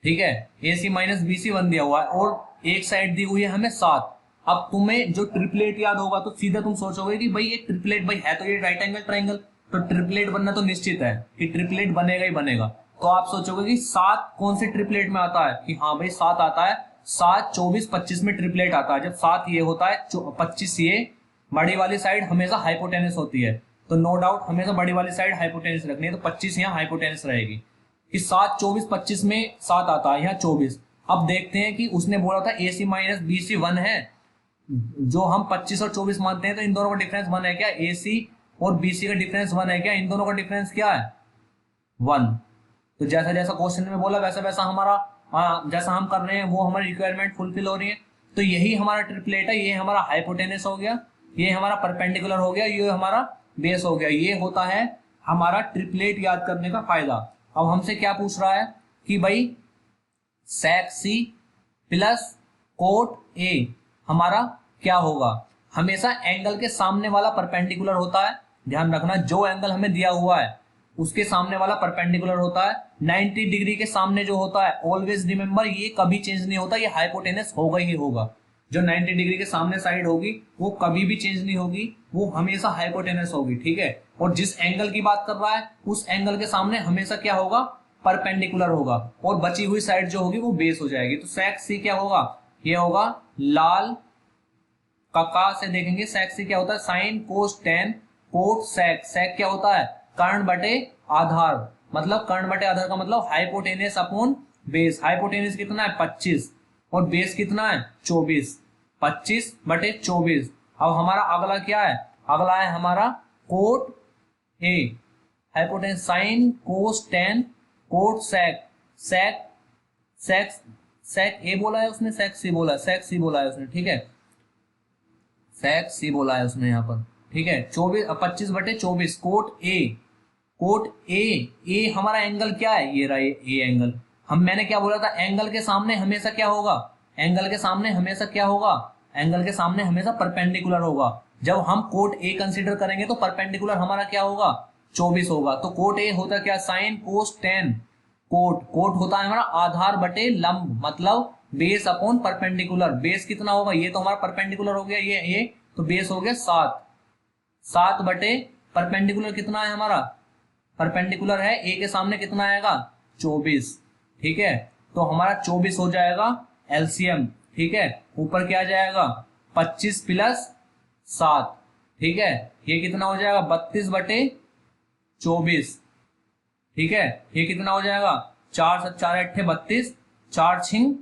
[SPEAKER 1] ठीक है, ए सी माइनस बी सी 1 दिया हुआ है और एक साइड दी हुई है हमें 7। अब तुम्हें जो ट्रिपलेट याद होगा तो सीधा तुम सोचोगे कि भाई एक ट्रिपलेट, भाई है तो ये राइट एंगल ट्राइंगल, तो ट्रिपलेट बनना तो निश्चित है कि ट्रिपलेट बनेगा ही बनेगा। तो आप सोचोगे कि 7 कौन से ट्रिपलेट में आता है, कि हाँ भाई 7 आता है, 7, 24, 25 में ट्रिपलेट आता है। जब 7 ये होता है, 25 ये, बड़ी वाली साइड हमेशा हाइपोटेनस होती है, तो नो डाउट हमेशा बड़ी वाली साइड हाइपोटेनस रखनी है, तो 25 यहाँ हाइपोटेनस रहेगी। कि 7, 24, 25 में 7 आता है, यहाँ 24। अब देखते हैं कि उसने बोला था ए सी माइनस बी सी 1 है, जो हम 25 और 24 मानते हैं, तो इन दोनों का डिफरेंस 1 है क्या, ए सी और बी सी का डिफरेंस 1 है क्या, इन दोनों का डिफरेंस क्या है, 1। तो जैसा जैसा क्वेश्चन में बोला वैसा वैसा हमारा जैसा हम कर रहे हैं वो हमारी रिक्वायरमेंट फुलफिल हो रही है। तो यही हमारा ट्रिपलेट है, ये हमारा हाइपोटेनस हो गया, ये हमारा परपेंडिकुलर हो गया, ये हमारा बेस हो गया। ये होता है हमारा ट्रिपलेट याद करने का फायदा। अब हमसे क्या पूछ रहा है कि भाई सेक सी प्लस कोट ए हमारा क्या होगा, हमेशा एंगल के सामने वाला परपेंडिकुलर होता है। ध्यान रखना, जो एंगल हमें दिया हुआ है उसके सामने वाला परपेंडिकुलर होता है। 90 डिग्री के सामने जो होता है, ऑलवेज रिमेंबर, ये कभी चेंज नहीं होता, ये हाइपोटेनस होगा ही होगा। जो 90 डिग्री के सामने साइड होगी वो कभी भी चेंज नहीं होगी, वो हमेशा हाइपोटेनस होगी, ठीक है। और जिस एंगल की बात कर रहा है उस एंगल के सामने हमेशा क्या होगा, परपेंडिकुलर होगा, और बची हुई साइड जो होगी वो बेस हो जाएगी। तो सेक सी क्या होगा, ये होगा लाल का से देखेंगे, सेक सी क्या होता है, sine cos tan cot sec. Sec क्या होता है, कर्ण बटे आधार, मतलब कर्ण बटे आधार का मतलब हाइपोटेनस अपॉन बेस। हाइपोटेनस कितना है 25 और बेस कितना है 24, 25 बटे 24। अब हमारा अगला क्या है, अगला है हमारा cot A, hypotenuse sine cos tan cot sec. Sec sec sec A बोला है उसने, सेक सी बोला, सेक सी बोला है उसने, ठीक है, सेक सी बोला है उसने यहाँ पर, ठीक है। 24 25 बटे 24 कोट ए। कोट ए हमारा एंगल क्या है, ये रहा ए एंगल। मैंने क्या बोला था, एंगल के सामने हमेशा क्या होगा, एंगल के सामने हमेशा क्या होगा, एंगल के सामने हमेशा परपेंडिकुलर होगा। जब हम कोट ए कंसीडर करेंगे तो परपेंडिकुलर हमारा क्या होगा 24 होगा। तो कोट ए होता क्या, साइन कोस टेन। कोट होता है हमारा आधार बटे लंब, मतलब बेस अपॉन परपेंडिकुलर। बेस कितना होगा, ये तो हमारा परपेंडिकुलर हो गया, ये तो बेस हो गया 7। 7 बटे परपेंडिकुलर कितना है हमारा, परपेंडिकुलर है ए के सामने कितना आएगा 24, ठीक है। तो हमारा 24 हो जाएगा एलसीएम, ठीक है। ऊपर क्या आ जाएगा 25 प्लस 7, ठीक है, ये कितना हो जाएगा 32 बटे 24, ठीक है। ये कितना हो जाएगा 4 7 4 8 32, 4 छिंग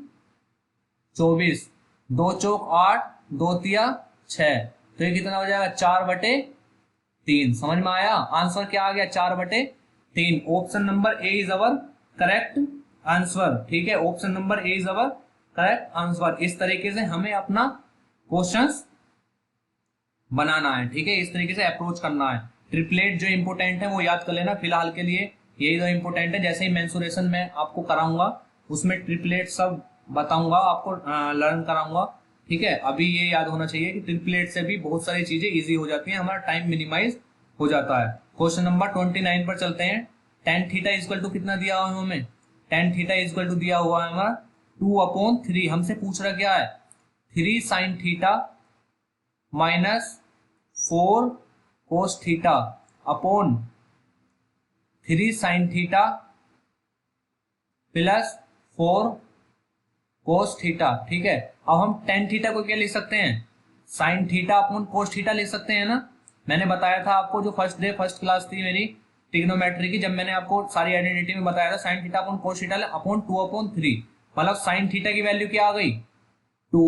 [SPEAKER 1] 24, 2 चौक 8, 2 तिया 6, तो ये कितना हो जाएगा 4 बटे 3। समझ में आया, आंसर क्या आ गया 4 बटे 3। Option number A is our correct answer, ठीक है। Option number A is our correct answer. इस तरीके से हमें अपना क्वेश्चंस बनाना है, ठीक है, इस तरीके से अप्रोच करना है। ट्रिपलेट जो इंपोर्टेंट है वो याद कर लेना फिलहाल के लिए, यही जो इंपोर्टेंट है। जैसे ही मेंसुरेशन में आपको कराऊंगा उसमें ट्रिपलेट सब बताऊंगा आपको, लर्न कराऊंगा, ठीक है। अभी ये याद होना चाहिए कि ट्रिपलेट से भी बहुत सारी चीजें इजी हो जाती हैं, हमारा टाइम मिनिमाइज हो जाता है। क्वेश्चन नंबर 29 पर चलते हैं। टेन थीटा इक्वल टू कितना दिया हुआ है हमें, टेन थीटा इक्वल टू दिया हुआ है हमारा 2/3। हमसे पूछ रहा क्या है, 3 sine theta minus 4 cos theta upon 3 sine theta plus 4 cos theta, ठीक है। अब हम टेन थीटा को क्या लिख सकते हैं, sine theta upon cos theta लिख सकते हैं ना। मैंने बताया था आपको जो फर्स्ट क्लास थी मेरी ट्रिग्नोमेट्री की, जब मैंने आपको सारी आइडेंटिटी में बताया था sine theta upon cos theta upon 2/3, मतलब साइन थीटा की वैल्यू क्या आ गई 2,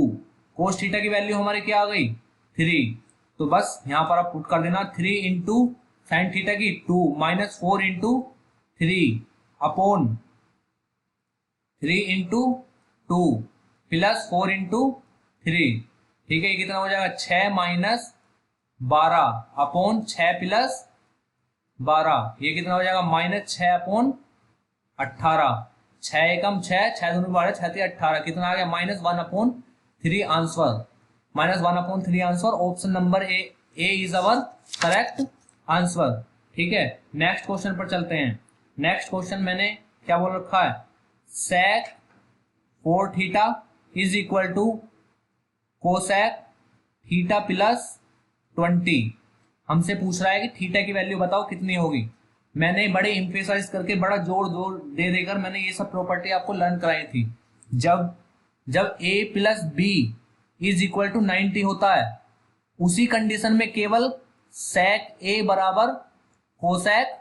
[SPEAKER 1] कोस थीटा की वैल्यू हमारी क्या आ गई 3। तो बस यहाँ पर आप पुट कर देना 3 इंटू साइन थीटा की 2 minus 4 into 3 upon 3 into 2 plus 4 into 3, ठीक है। ये कितना हो जाएगा 6 माइनस 12 अपॉन 6 प्लस 12, ये कितना हो जाएगा माइनस 6 अपॉन 18। 6 एकम 6, 6 दूनी 12, 6 3 18, कितना आ गया -1/3 answer, -1/3 answer. Option number A is our correct answer, ठीक है। नेक्स्ट क्वेश्चन पर चलते हैं। नेक्स्ट क्वेश्चन मैंने क्या बोल रखा है, sec 4 theta is equal to cosec theta plus 20। हमसे पूछ रहा है कि थीटा की वैल्यू बताओ कितनी होगी। मैंने बड़े एम्फेसाइज करके बड़ा जोर दे देकर मैंने ये सब प्रॉपर्टी आपको लर्न कराई थी। जब a plus B is equal to 90 होता है, उसी कंडीशन में केवल सेक a बराबर कोसेक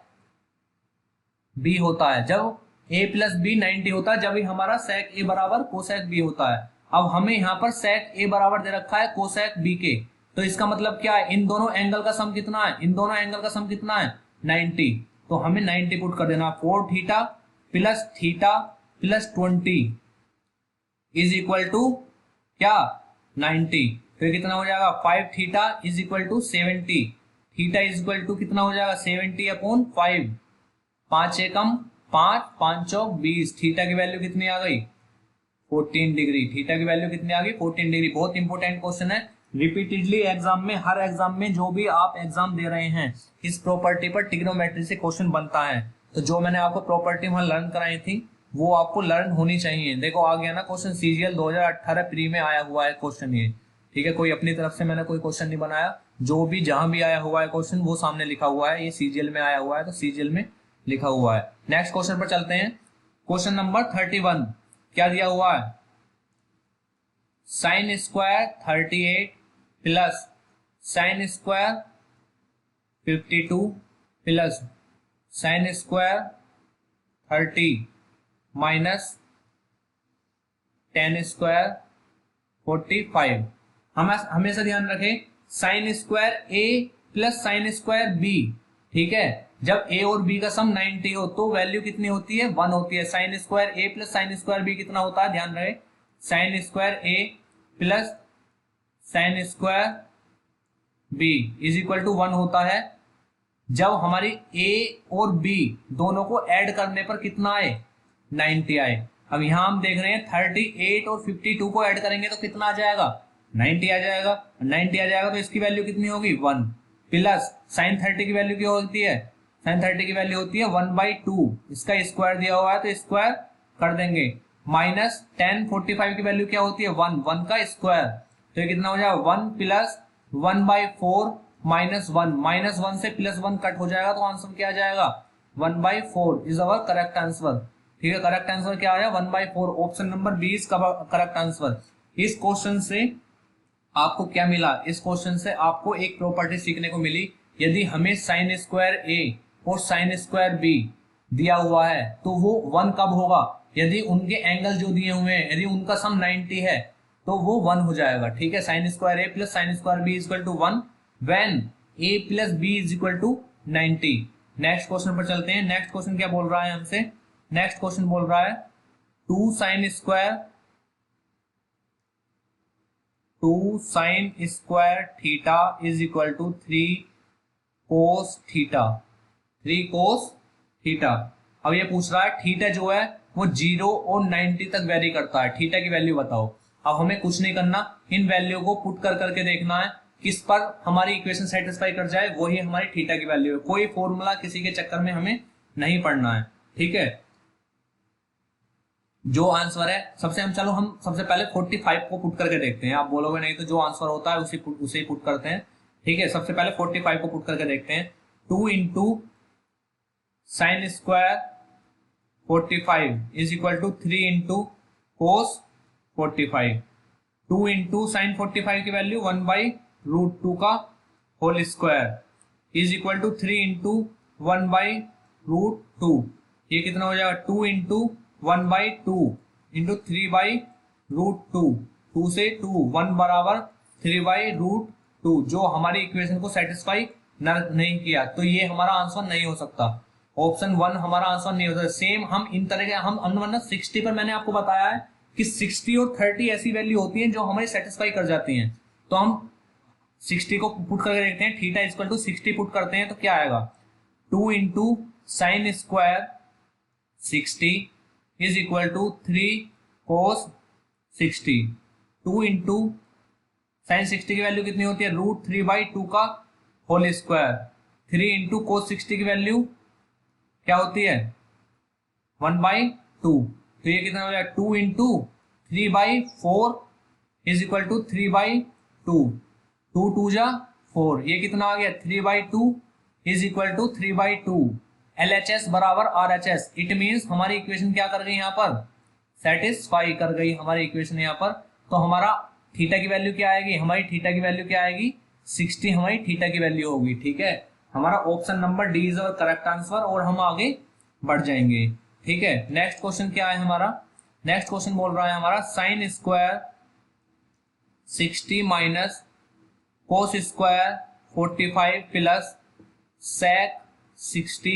[SPEAKER 1] b होता है। जब a प्लस बी 90 होता है, जब ही हमारा सेक a बराबर कोसेक b होता है। अब हमें यहाँ पर सेक a बराबर दे रखा है कोसेक b के, तो इसका मतलब क्या है, इन दोनों एंगल का सम कितना है, इन दोनों एंगल का सम कितना है 90। तो हमें 90 पुट कर देना, 4 theta plus 20 is equal to क्या 90। तो कितना हो जाएगा 5 theta is equal to 70, theta is equal to कितना हो जाएगा 70 अपॉन 5, 5 एकम 5, 5 चौक 20, थीटा की वैल्यू कितनी आ गई 14 डिग्री। थीटा की वैल्यू कितनी आ गई 14 डिग्री। बहुत इंपॉर्टेंट क्वेश्चन है, रिपीटेडली एग्जाम में, हर एग्जाम में जो भी आप एग्जाम दे रहे हैं इस प्रॉपर्टी पर ट्रिग्नोमेट्री से क्वेश्चन बनता है। तो जो मैंने आपको प्रॉपर्टी वहां लर्न कराई थी वो आपको लर्न होनी चाहिए। देखो आ गया ना क्वेश्चन, सीजीएल 2018 प्री में आया हुआ है क्वेश्चन ये, ठीक है। कोई अपनी तरफ से मैंने कोई क्वेश्चन नहीं बनाया, जो भी जहां भी आया हुआ है क्वेश्चन वो सामने लिखा हुआ है। ये सीजीएल में आया हुआ है तो सीजीएल में लिखा हुआ है। नेक्स्ट क्वेश्चन पर चलते हैं। क्वेश्चन नंबर 31 क्या दिया हुआ है, sine square 38 plus sine square 52 plus sine square 30 minus tan square 45। हम हमेशा ध्यान रखें sign square A plus sine square B, ठीक है। जब ए और बी का सम 90 हो तो वैल्यू कितनी होती है 1 होती है। Sine square A plus sine square B कितना होता है, ध्यान रहे, sine square A plus sine square B is equal to 1 होता है जब हमारी ए और बी दोनों को ऐड करने पर कितना आए 90 आए। अब यहां हम देख रहे हैं 38 और 52 को ऐड करेंगे तो कितना आ जाएगा 90 आ जाएगा। 90 आ जाएगा तो इसकी वैल्यू कितनी होगी 1 प्लस साइन 30 की वैल्यू क्या होती है, साइन 30 की वैल्यू होती है 1/2। इसका स्क्वायर दिया हुआ है तो स्क्वायर कर देंगे, माइनस टेन 45 की वैल्यू क्या होती है 1 का स्क्वायर। तो ये कितना हो जाएगा 1 प्लस 1/4 माइनस 1, माइनस 1 से प्लस 1 कट हो जाएगा तो आंसर क्या आ जाएगा 1/4 इज अवर करेक्ट आंसर, ठीक है। करेक्ट आंसर क्या आया 1/4। Option number B is correct answer. इस क्वेश्चन से आपको क्या मिला, इस क्वेश्चन से आपको एक प्रॉपर्टी सीखने को मिली, यदि हमें साइन स्क्वायर ए और साइन स्क्वायर बी दिया हुआ है तो वो 1 कब होगा, यदि उनके एंगल जो दिए हुए हैं यदि उनका सम 90 है तो वो 1 हो जाएगा, ठीक है। Sine square A plus sine square B is equal to 1 when A plus B is equal to 90। Next question पर चलते हैं। नेक्स्ट क्वेश्चन क्या बोल रहा है हमसे, नेक्स्ट क्वेश्चन बोल रहा है 2 sine square theta is equal to 3 cos theta, 3 cos theta. अब ये पूछ रहा है थीटा जो है वो 0 और 90 तक वेरी करता है, थीटा की वैल्यू बताओ। अब हमें कुछ नहीं करना, इन वैल्यू को पुट कर करके देखना है किस पर हमारी इक्वेशन सेटिस्फाई कर जाए, वही हमारी थीटा की वैल्यू है। कोई फॉर्मूला किसी के चक्कर में हमें नहीं पढ़ना है, ठीक है। जो आंसर है हम सबसे पहले 45 को पुट करके देखते हैं। आप बोलोगे नहीं तो जो आंसर होता है उसे ही पुट करते हैं, ठीक है। सबसे पहले 45 को पुट करके देखते हैं। 2 into sine square 45 is equal to 3 into cos 45। 2 into sine 45 की वैल्यू 1/√2 का whole square is equal to 3 into 1/√2। ये कितना हो जाएगा 2 इंटू 1/2 इंटू 3/√2, 2 से 2 1 बराबर 3/√2। जो हमारी इक्वेशन को सेटिस्फाई नहीं किया तो ये हमारा आंसर नहीं हो सकता, ऑप्शन 1 हमारा आंसर नहीं हो सकता। सेम हम इन तरह के हम 60 पर मैंने आपको बताया है कि 60 और 30 ऐसी वैल्यू होती हैं जो हमें सेटिस्फाई कर जाती हैं। तो हम 60 को पुट करके देखते हैं, थीटा इक्वल टू 60 पुट करते हैं तो क्या आएगा 2 into sine square 60 is equal to 3 cos 60। 2 into sine 60 की वैल्यू कितनी होती है √3/2 का होल स्क्वायर। 3 इंटू कोस 60 की वैल्यू क्या होती है 1/2। तो ये कितना हो जाएगा 2 इंटू 3/4 इज इक्वल टू 3/2, 2 2 जा 4। ये कितना आ गया 3/2 इज इक्वल टू 3/2। LHS बराबर RHS, इट मीन्स हमारी इक्वेशन क्या कर गई यहाँ पर सेटिस्फाई कर गई हमारी इक्वेशन यहाँ पर। तो हमारा थीटा की वैल्यू क्या आएगी, हमारी थीटा की वैल्यू क्या आएगी 60 हमारी थीटा की वैल्यू होगी, ठीक है। हमारा option number D is our correct answer और हम आगे बढ़ जाएंगे, ठीक है। नेक्स्ट क्वेश्चन क्या है हमारा, नेक्स्ट क्वेश्चन बोल रहा है हमारा sine square 60 minus cos square 45 plus sec 60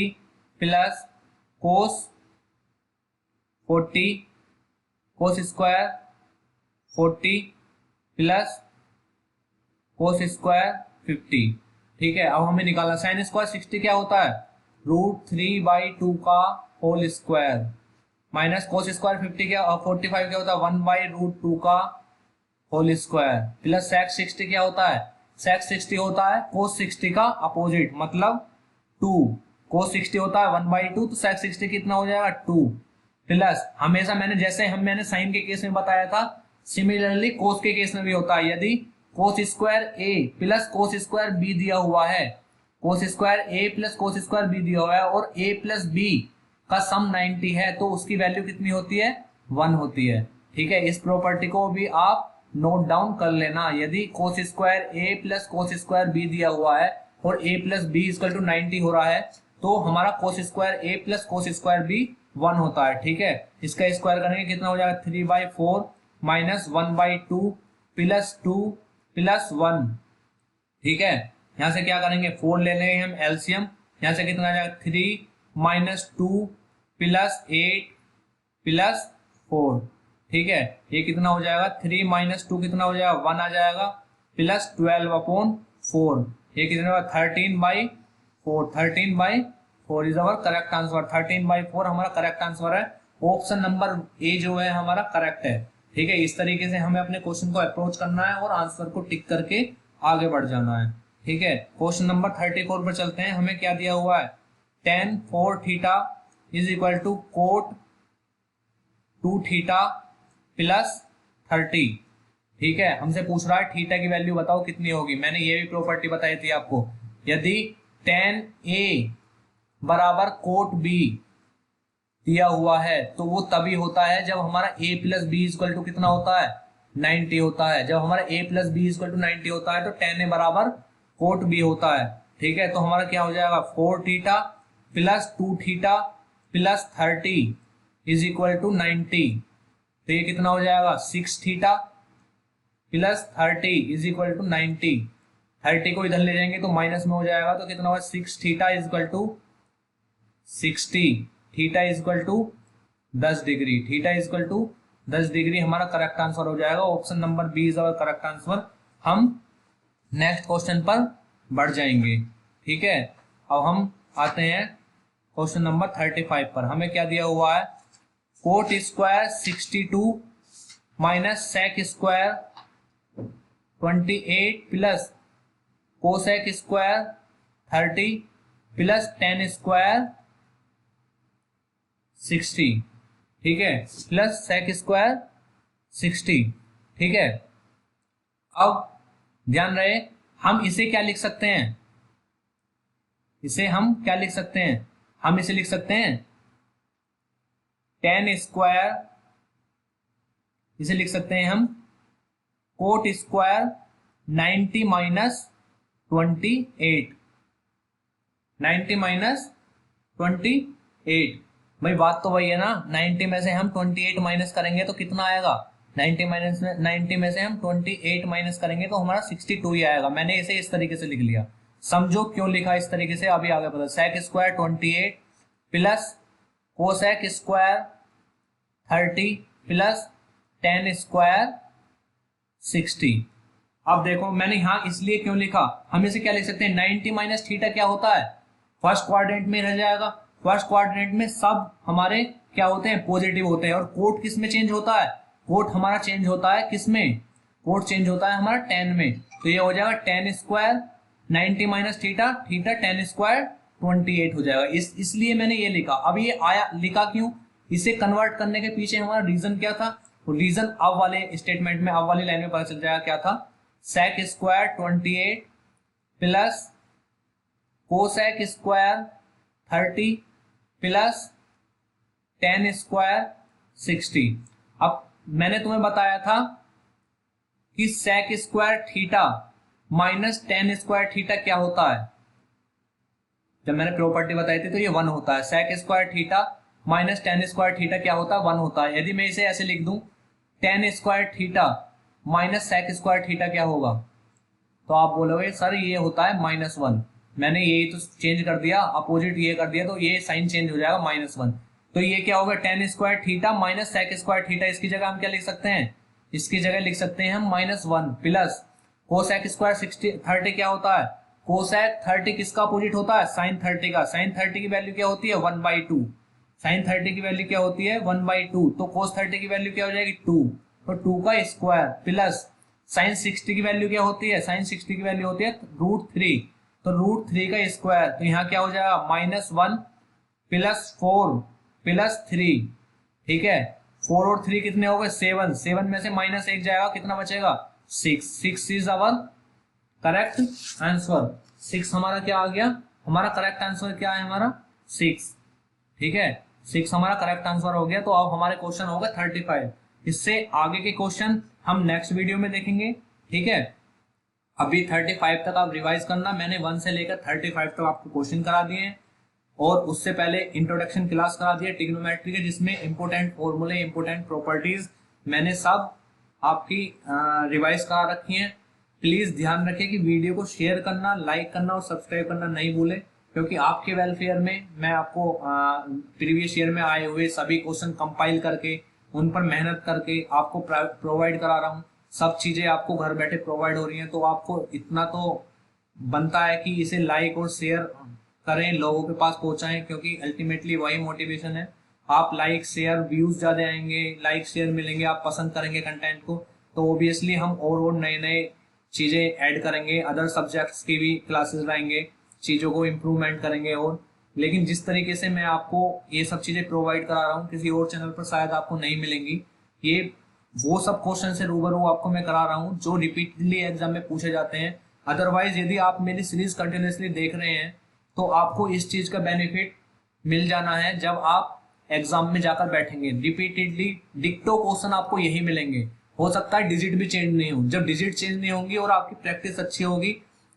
[SPEAKER 1] plus cos 40 cos square 40 plus cos square 50, ठीक है। अब हमें निकालना साइन स्क्वायर 60 क्या होता है √3/2 का whole square, minus cos square 50 क्या 45 क्या होता है 1/√2 का होल स्क्वायर प्लस सेक 60 क्या होता है सेक 60 होता है कोस 60 का अपोजिट मतलब 2। कोस 60 होता है 1/2 तो सेक 60 कितना हो जाएगा 2 प्लस हमेशा मैंने साइन के केस में बताया था सिमिलरली कोस के केस में भी होता है। यदि cos square A plus cos square B दिया हुआ है cos square A plus cos square B दिया हुआ है और ए प्लस बी का सम 90 है तो उसकी वैल्यू कितनी होती है 1 होती है। ठीक है, इस प्रॉपर्टी को भी आप नोट डाउन कर लेना। यदि cos square A plus cos square B दिया हुआ है और ए प्लस बी इक्वल टू 90 हो रहा है तो हमारा cos square A plus cos square B 1 होता है। ठीक है, इसका स्क्वायर करेंगे कितना हो जाएगा 3/4 माइनस 1/2 प्लस 2 प्लस 1। ठीक है, यहां से क्या करेंगे 4 ले लेंगे हम एलसीएम। यहां से कितना आ जाएगा 3 माइनस 2 प्लस 8 प्लस 4। ठीक है, ये कितना हो जाएगा 3 माइनस 2 कितना हो जाएगा 1 आ जाएगा प्लस 12/4। ये कितना होगा 13/4। 13/4 इज अवर करेक्ट आंसर। 13/4 हमारा करेक्ट आंसर है। ऑप्शन नंबर ए जो है हमारा करेक्ट है। ठीक है, इस तरीके से हमें अपने क्वेश्चन को अप्रोच करना है और आंसर को टिक करके आगे बढ़ जाना है। ठीक है, क्वेश्चन नंबर 34 पर चलते हैं। हमें क्या दिया हुआ है tan 4 theta is equal to cot 2 theta plus 30। ठीक है, हमसे पूछ रहा है थीटा की वैल्यू बताओ कितनी होगी। मैंने ये भी प्रॉपर्टी बताई थी आपको। यदि tan a बराबर कोट b दिया हुआ है तो वो तभी होता है जब हमारा a plus B equal to कितना होता है 90 होता है। जब हमारा a plus B equal to 90 होता है तो tan a बराबर कोट b होता है। ठीक है, तो हमारा क्या हो जाएगा 4 theta plus 2 theta plus 30 is equal to 90। तो ये कितना हो जाएगा 6 theta plus 30 is equal to 90। 30 को इधर ले जाएंगे तो माइनस में हो जाएगा तो कितना होगा 6 theta is equal to 60। Theta is equal to 10 degree. Theta is equal to 10 degree हमारा करेक्ट आंसर हो जाएगा। Option number B is our correct answer. हम नेक्स्ट क्वेश्चन पर बढ़ जाएंगे। ठीक है, अब हम आते हैं क्वेश्चन नंबर 35 पर। हमें क्या दिया हुआ है cot square 62 minus sec square 28 plus cosec square 30 plus tan square 60। ठीक है, प्लस सेक स्क्वायर 60। ठीक है, अब ध्यान रहे हम इसे क्या लिख सकते हैं हम इसे लिख सकते हैं टेन स्क्वायर, इसे लिख सकते हैं हम कोट स्क्वायर 90 माइनस 28। 90 माइनस 28 भाई बात तो वही है ना। 90 में से हम 28 माइनस करेंगे तो कितना आएगा 90 में से हम 28 माइनस करेंगे तो हमारा 62 ही आएगा। मैंने इसे इस तरीके से लिख लिया। समझो क्यों लिखा इस तरीके से, अभी आगे पता। Sec square 28 plus cosec square 30 plus tan square 60। अब देखो मैंने यहां इसलिए क्यों लिखा, हम इसे क्या लिख सकते हैं 90 माइनस थीटा क्या होता है फर्स्ट क्वाड्रेंट में रह जाएगा। फर्स्ट क्वाड्रेंट में सब हमारे क्या होते हैं पॉजिटिव होते हैं। और कोट किस में चेंज होता है, कोट हमारा चेंज होता है किस में, कोट चेंज होता है हमारा टेन में। तो ये हो जाएगा ten square 90 minus theta, theta tan square 28 हो जाएगा। इसलिए मैंने ये लिखा। अब ये आया लिखा क्यों, इसे कन्वर्ट करने के पीछे हमारा रीजन क्या था। रीजन अब वाले स्टेटमेंट में, अब वाली लाइन में पता चल जाएगा क्या था। Sec square 28 plus cosec square 30 plus tan square 60। अब मैंने तुम्हें बताया था कि sec square theta minus tan square theta क्या होता है। जब मैंने प्रॉपर्टी बताई थी तो ये 1 होता है। Sec square theta minus tan square theta क्या होता है 1 होता है। यदि मैं इसे ऐसे लिख दूं tan square theta minus sec square theta क्या होगा, तो आप बोलोगे सर ये होता है -1। मैंने यही तो चेंज कर दिया, अपोजिट ये कर दिया तो ये साइन चेंज हो जाएगा -1। तो ये क्या होगा tan square theta minus sec square theta. इसकी जगह हम क्या लिख सकते हैं, इसकी जगह लिख सकते हैं हम -1 प्लस कोसेक स्क्वायर 30 क्या होता है, कोसेक 30 किसका अपोजिट होता है साइन 30 का। साइन 30 की वैल्यू क्या होती है 1/2। साइन 30 की वैल्यू क्या होती है 1/2, तो cos 30 की वैल्यू क्या हो जाएगी 2, तो 2 का स्क्वायर प्लस साइन 60 की वैल्यू क्या होती है, साइन 60 की वैल्यू होती है √3, तो √3 का स्क्वायर, तो यहाँ क्या हो जाएगा -1 प्लस 4 प्लस 3, ठीक है। 4 और 3 कितने हो गए 7, 7 में से -1 जाएगा, कितना बचेगा 6, 6 इज अवर करेक्ट आंसर। 6 हमारा क्या आ गया, हमारा करेक्ट आंसर क्या है हमारा 6, ठीक है। 6 हमारा करेक्ट आंसर हो गया। तो अब हमारे क्वेश्चन हो गए 35। इससे आगे के क्वेश्चन हम नेक्स्ट वीडियो में देखेंगे, ठीक है। अभी 35 तक आप रिवाइज करना, मैंने 1 से लेकर 35 तक आपको क्वेश्चन करा दिए हैं, और उससे पहले इंट्रोडक्शन क्लास करा दिया ट्रिग्नोमेट्री के, जिसमें इंपोर्टेंट फॉर्मूले इंपोर्टेंट प्रॉपर्टीज मैंने सब आपकी रिवाइज करा रखी हैं। प्लीज ध्यान रखें कि वीडियो को शेयर करना, लाइक करना और सब्सक्राइब करना नहीं भूलें, क्योंकि आपके वेलफेयर में मैं आपको प्रीवियस ईयर में आए हुए सभी क्वेश्चन कंपाइल करके उन पर मेहनत करके आपको प्रोवाइड करा रहा हूँ। सब चीजें आपको घर बैठे प्रोवाइड हो रही हैं, तो आपको इतना तो बनता है कि इसे लाइक और शेयर करें, लोगों के पास पहुंचाएं, क्योंकि अल्टीमेटली वही मोटिवेशन है। आप लाइक शेयर, व्यूज ज्यादा आएंगे, लाइक शेयर मिलेंगे, आप पसंद करेंगे कंटेंट को, तो ऑब्वियसली हम और नए नए चीजें ऐड करेंगे, अदर सब्जेक्ट्स की भी क्लासेस लाएंगे, चीजों को इम्प्रूवमेंट करेंगे। और लेकिन जिस तरीके से मैं आपको ये सब चीजें प्रोवाइड करा रहा हूँ, किसी और चैनल पर शायद आपको नहीं मिलेंगी। ये वो सब क्वेश्चन से रूबरू आपको मैं करा रहा हूँ जो रिपीटली एग्जाम में पूछे जाते हैं। अदरवाइज यदि आप मेरी सीरीज कंटिन्यूसली देख रहे हैं तो आपको इस चीज का बेनिफिट मिल जाना है जब आप एग्जाम में जाकर बैठेंगे। रिपीटेडली डिक्टो क्वेश्चन आपको यही मिलेंगे। हो सकता है डिजिट भी चेंज नहीं हो, जब डिजिट चेंज नहीं होंगी और आपकी प्रैक्टिस अच्छी होगी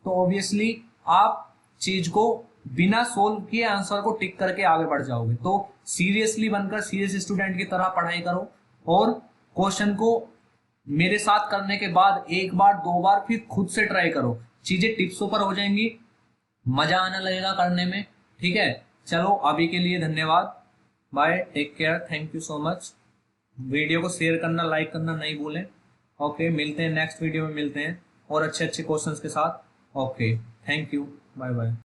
[SPEAKER 1] तो ऑब्वियसली आप चीज को बिना सोल्व किए आंसर को टिक करके आगे बढ़ जाओगे। तो सीरियसली बनकर सीरियस स्टूडेंट की तरह पढ़ाई करो, और क्वेश्चन को मेरे साथ करने के बाद एक बार दो बार फिर खुद से ट्राई करो, चीजें टिप्सों पर हो जाएंगी, मजा आने लगेगा करने में, ठीक है। चलो अभी के लिए धन्यवाद, bye, take care, thank you so much. Video को शेयर करना, लाइक करना नहीं भूलें। ओके, मिलते हैं नेक्स्ट वीडियो में, मिलते हैं और अच्छे अच्छे क्वेश्चंस के साथ। Okay, thank you, bye bye.